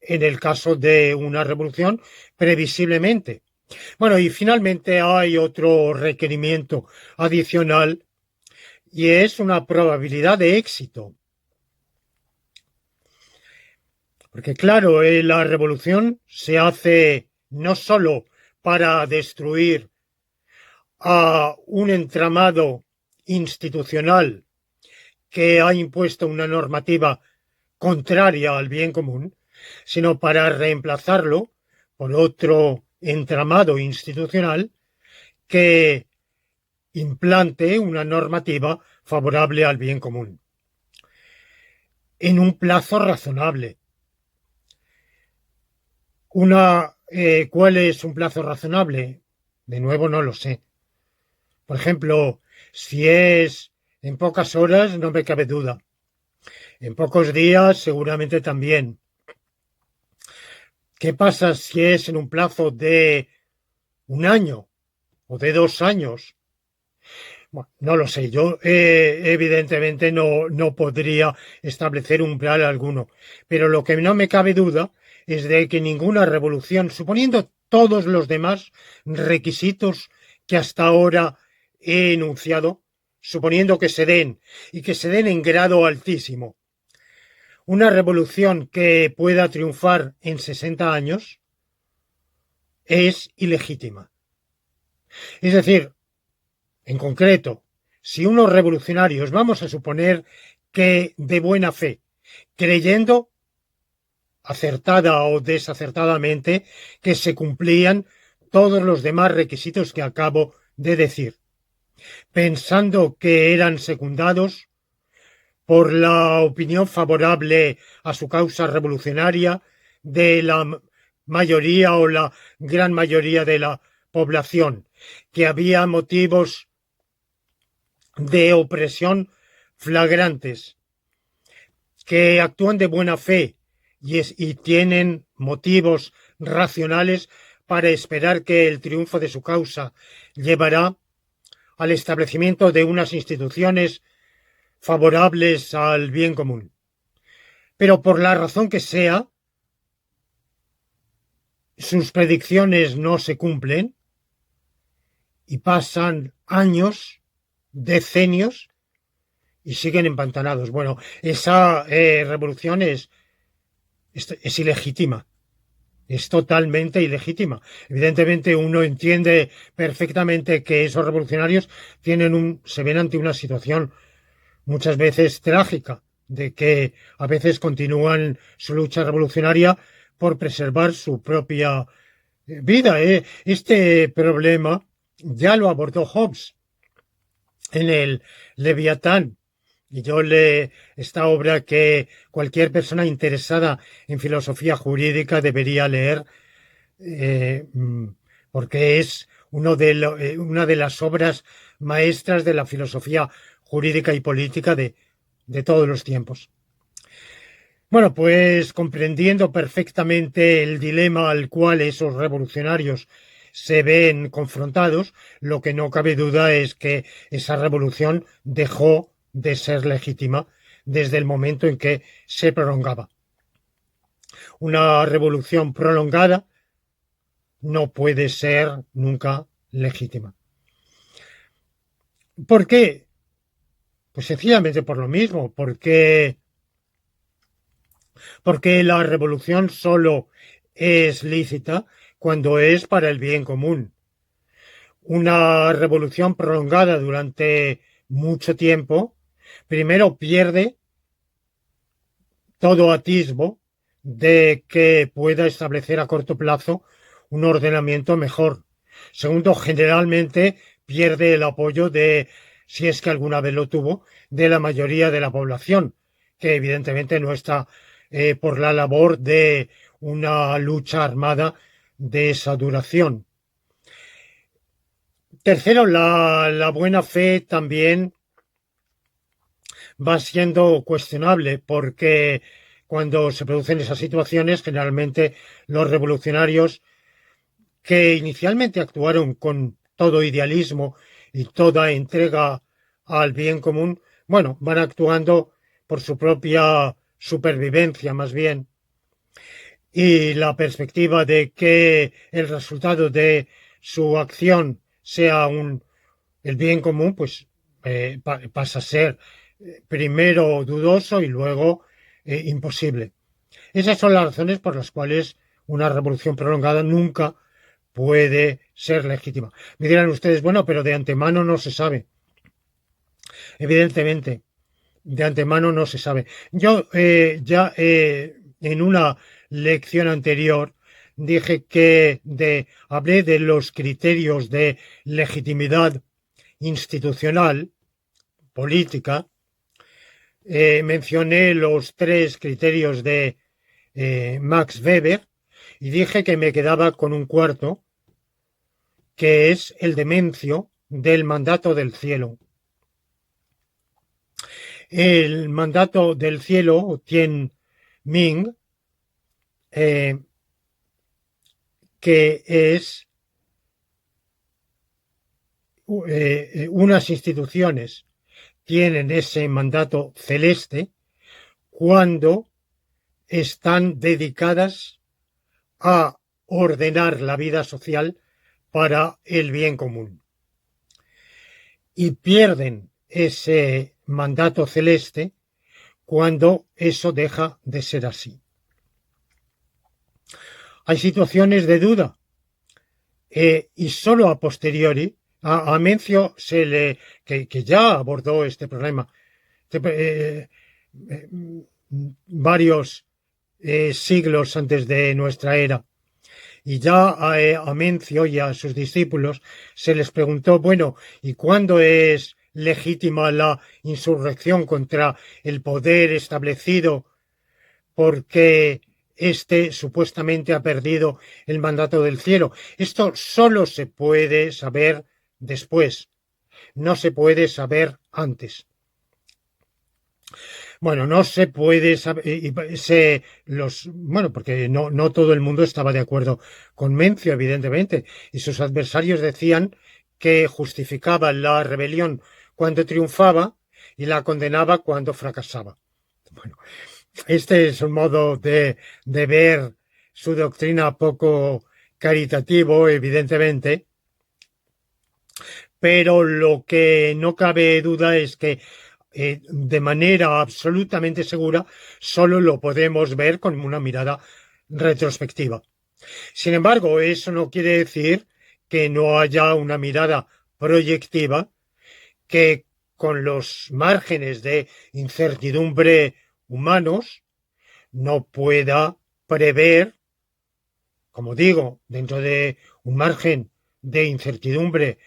el caso de una revolución, previsiblemente. Bueno, y finalmente hay otro requerimiento adicional y es una probabilidad de éxito. Porque claro, la revolución se hace no solo para destruir a un entramado institucional que ha impuesto una normativa contraria al bien común, sino para reemplazarlo por otro entramado institucional que implante una normativa favorable al bien común en un plazo razonable. ¿Cuál es un plazo razonable? De nuevo no lo sé. Por ejemplo, si es en pocas horas, no me cabe duda. En pocos días, seguramente también. ¿Qué pasa si es en un plazo de un año o de 2 años? Bueno, no lo sé. Yo evidentemente no podría establecer un plan alguno. Pero lo que no me cabe duda es de que ninguna revolución, suponiendo todos los demás requisitos que hasta ahora he enunciado, suponiendo que se den y que se den en grado altísimo, una revolución que pueda triunfar en 60 años es ilegítima. Es decir, en concreto, si unos revolucionarios, vamos a suponer que de buena fe, creyendo acertada o desacertadamente que se cumplían todos los demás requisitos que acabo de decir, pensando que eran secundados por la opinión favorable a su causa revolucionaria de la mayoría o la gran mayoría de la población, que había motivos de opresión flagrantes, que actúan de buena fe y tienen motivos racionales para esperar que el triunfo de su causa llevará al establecimiento de unas instituciones favorables al bien común. Pero por la razón que sea, sus predicciones no se cumplen y pasan años, decenios, y siguen empantanados. Bueno, esa revolución es ilegítima, es totalmente ilegítima. Evidentemente uno entiende perfectamente que esos revolucionarios se ven ante una situación muchas veces trágica, de que a veces continúan su lucha revolucionaria por preservar su propia vida. Este problema ya lo abordó Hobbes en el Leviatán. Y esta obra que cualquier persona interesada en filosofía jurídica debería leer, eh, porque es una de las obras maestras de la filosofía jurídica y política de todos los tiempos. Bueno, pues comprendiendo perfectamente el dilema al cual esos revolucionarios se ven confrontados, lo que no cabe duda es que esa revolución dejó de ser legítima desde el momento en que se prolongaba. Una revolución prolongada no puede ser nunca legítima. ¿Por qué? Pues sencillamente por lo mismo, porque la revolución solo es lícita cuando es para el bien común. Una revolución prolongada durante mucho tiempo, primero pierde todo atisbo de que pueda establecer a corto plazo un ordenamiento mejor. Segundo, generalmente pierde el apoyo si es que alguna vez lo tuvo, de la mayoría de la población, que evidentemente no está por la labor de una lucha armada de esa duración. Tercero, la buena fe también va siendo cuestionable porque cuando se producen esas situaciones, generalmente los revolucionarios que inicialmente actuaron con todo idealismo y toda entrega al bien común, bueno, van actuando por su propia supervivencia más bien. y la perspectiva de que el resultado de su acción sea el bien común, pues pasa a ser primero dudoso y luego imposible. Esas son las razones por las cuales una revolución prolongada nunca puede ser legítima. Me dirán ustedes, bueno, pero de antemano no se sabe. Evidentemente, de antemano no se sabe. Yo ya en una lección anterior dije que hablé de los criterios de legitimidad institucional, política. Mencioné los 3 criterios de Max Weber y dije que me quedaba con un cuarto, que es el demencio del mandato del cielo. El mandato del cielo, Tien Ming, que es unas instituciones tienen ese mandato celeste cuando están dedicadas a ordenar la vida social para el bien común. Y pierden ese mandato celeste cuando eso deja de ser así. Hay situaciones de duda y solo a posteriori a Mencio que ya abordó este problema varios siglos antes de nuestra era. Y ya a Mencio y a sus discípulos se les preguntó, bueno, ¿y cuándo es legítima la insurrección contra el poder establecido porque éste supuestamente ha perdido el mandato del cielo? Esto solo se puede saber después, no se puede saber antes. Bueno, no se puede saber, bueno, porque no todo el mundo estaba de acuerdo con Mencio, evidentemente, y sus adversarios decían que justificaba la rebelión cuando triunfaba y la condenaba cuando fracasaba. Bueno, este es un modo de ver su doctrina poco caritativo, evidentemente, pero lo que no cabe duda es que de manera absolutamente segura solo lo podemos ver con una mirada retrospectiva. Sin embargo, eso no quiere decir que no haya una mirada proyectiva que con los márgenes de incertidumbre humanos no pueda prever, como digo, dentro de un margen de incertidumbre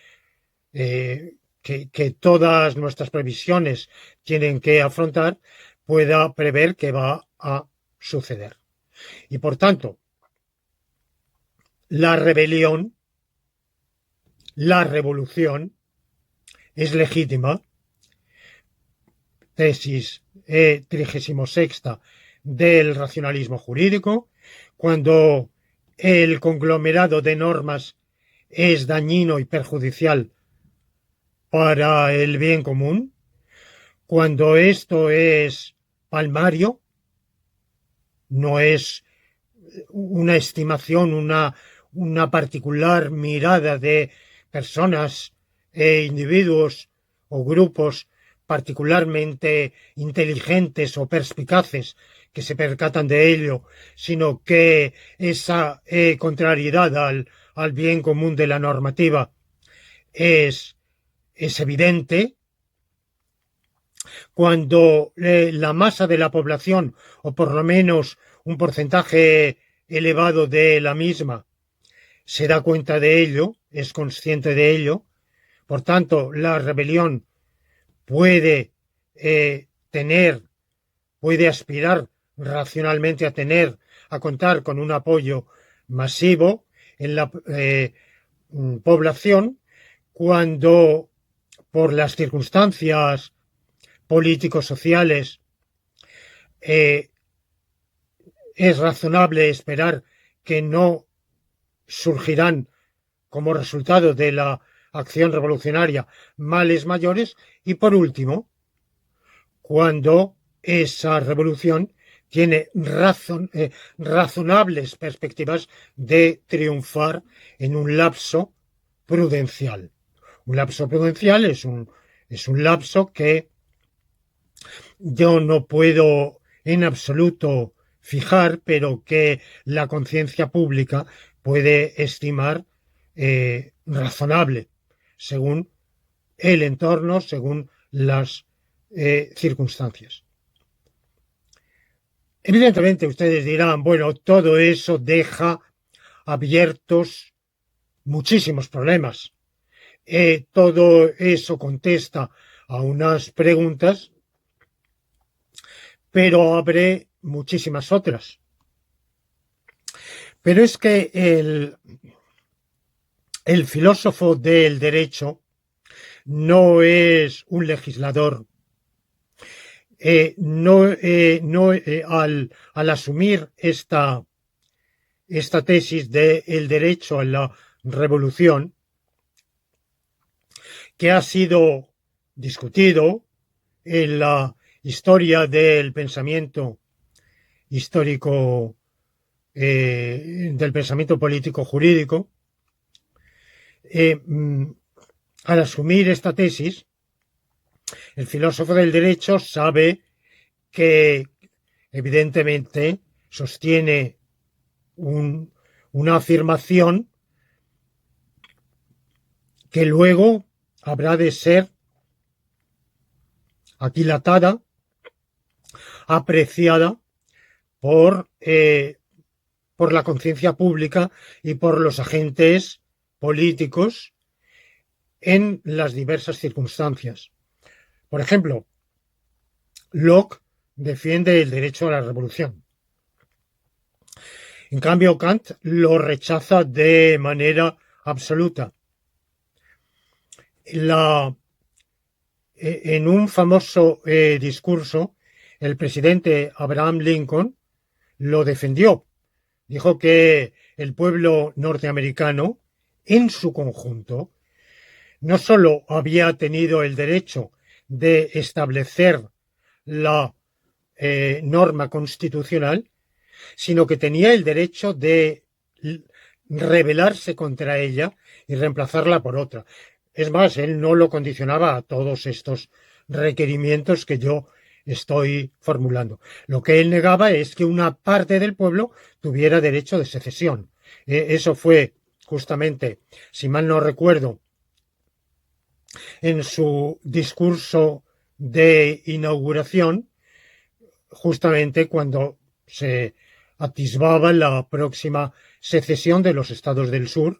que todas nuestras previsiones tienen que afrontar, pueda prever que va a suceder. Y por tanto, la rebelión, la revolución, es legítima. Tesis 36 del racionalismo jurídico, cuando el conglomerado de normas es dañino y perjudicial para el bien común, cuando esto es palmario, no es una estimación, una particular mirada de personas e individuos o grupos particularmente inteligentes o perspicaces que se percatan de ello, sino que esa contrariedad al bien común de la normativa es evidente. Cuando la masa de la población, o por lo menos un porcentaje elevado de la misma, se da cuenta de ello, es consciente de ello, por tanto, la rebelión puede puede aspirar racionalmente a contar con un apoyo masivo en la población, cuando por las circunstancias políticos sociales es razonable esperar que no surgirán como resultado de la acción revolucionaria males mayores, y por último, cuando esa revolución tiene razonables perspectivas de triunfar en un lapso prudencial. Un lapso prudencial es un lapso que yo no puedo en absoluto fijar, pero que la conciencia pública puede estimar razonable, según el entorno, según las circunstancias. Evidentemente ustedes dirán, bueno, todo eso deja abiertos muchísimos problemas. Todo eso contesta a unas preguntas, pero abre muchísimas otras. Pero es que el filósofo del derecho no es un legislador. Al asumir esta tesis del derecho a la revolución, que ha sido discutido en la historia del pensamiento histórico, del pensamiento político jurídico, al asumir esta tesis, el filósofo del derecho sabe que evidentemente sostiene una afirmación que luego habrá de ser aquilatada, apreciada por la conciencia pública y por los agentes políticos en las diversas circunstancias. Por ejemplo, Locke defiende el derecho a la revolución. En cambio, Kant lo rechaza de manera absoluta. En un famoso discurso, el presidente Abraham Lincoln lo defendió. Dijo que el pueblo norteamericano, en su conjunto, no solo había tenido el derecho de establecer la norma constitucional, sino que tenía el derecho de rebelarse contra ella y reemplazarla por otra. Es más, él no lo condicionaba a todos estos requerimientos que yo estoy formulando. Lo que él negaba es que una parte del pueblo tuviera derecho de secesión. Eso fue justamente, si mal no recuerdo, en su discurso de inauguración, justamente cuando se atisbaba la próxima secesión de los estados del sur,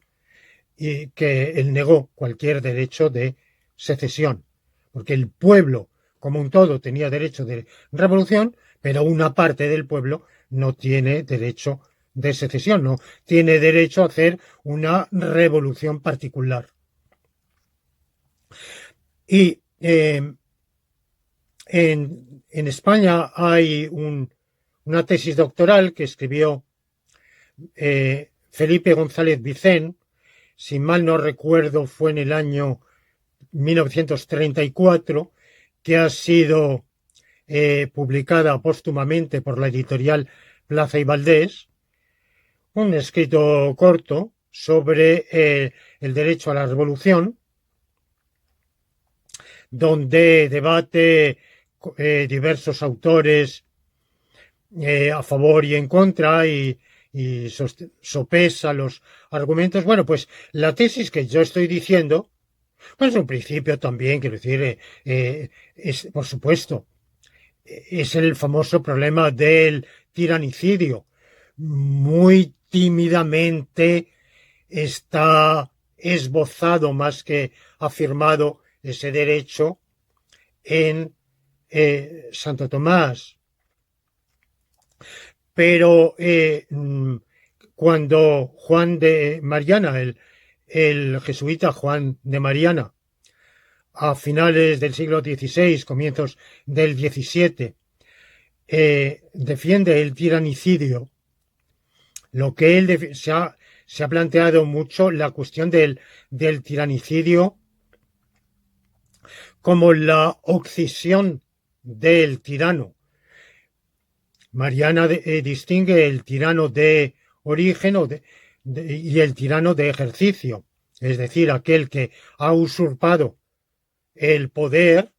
y que él negó cualquier derecho de secesión, porque el pueblo como un todo tenía derecho de revolución, pero una parte del pueblo no tiene derecho de secesión, no tiene derecho a hacer una revolución particular. Y en España hay una tesis doctoral que escribió Felipe González Vicén, si mal no recuerdo fue en el año 1934, que ha sido publicada póstumamente por la editorial Plaza y Valdés, un escrito corto sobre el derecho a la revolución, donde debate diversos autores a favor y en contra y sopesa los argumentos. Bueno, pues la tesis que yo estoy diciendo, pues en principio también, quiero decir, es, por supuesto, es el famoso problema del tiranicidio. Muy tímidamente está esbozado más que afirmado ese derecho en Santo Tomás. Pero cuando Juan de Mariana, el jesuita Juan de Mariana, a finales del siglo XVI, comienzos del XVII, defiende el tiranicidio, lo que él se ha planteado mucho la cuestión del tiranicidio como la obsesión del tirano Mariana distingue el tirano de origen y el tirano de ejercicio, es decir, aquel que ha usurpado el poder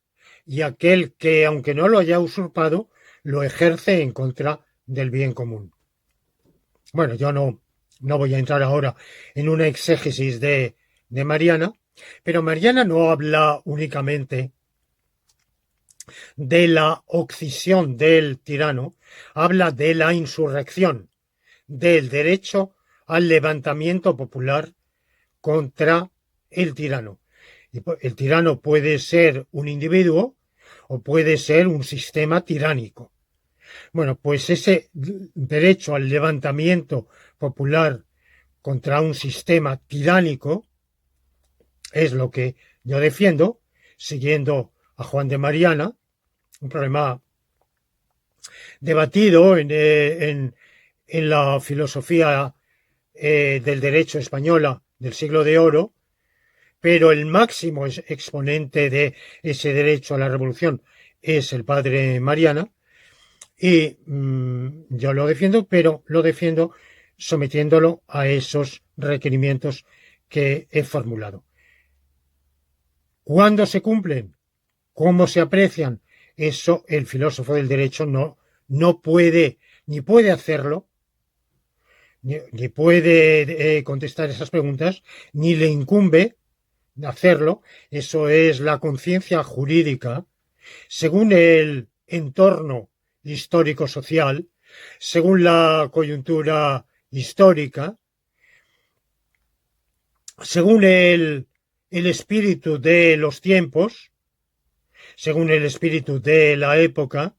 y aquel que, aunque no lo haya usurpado, lo ejerce en contra del bien común. Bueno, yo no voy a entrar ahora en una exégesis de Mariana, pero Mariana no habla únicamente de la occisión del tirano, habla de la insurrección, del derecho al levantamiento popular contra el tirano. El tirano puede ser un individuo o puede ser un sistema tiránico. Bueno, pues ese derecho al levantamiento popular contra un sistema tiránico es lo que yo defiendo, siguiendo a Juan de Mariana, un problema debatido en la filosofía del derecho española del siglo de oro, pero el máximo exponente de ese derecho a la revolución es el padre Mariana, y yo lo defiendo, pero lo defiendo sometiéndolo a esos requerimientos que he formulado. ¿Cuándo se cumplen? ¿Cómo se aprecian? Eso el filósofo del derecho no puede, ni puede hacerlo, ni puede contestar esas preguntas, ni le incumbe hacerlo. Eso es la conciencia jurídica, según el entorno histórico-social, según la coyuntura histórica, según el espíritu de los tiempos, según el espíritu de la época,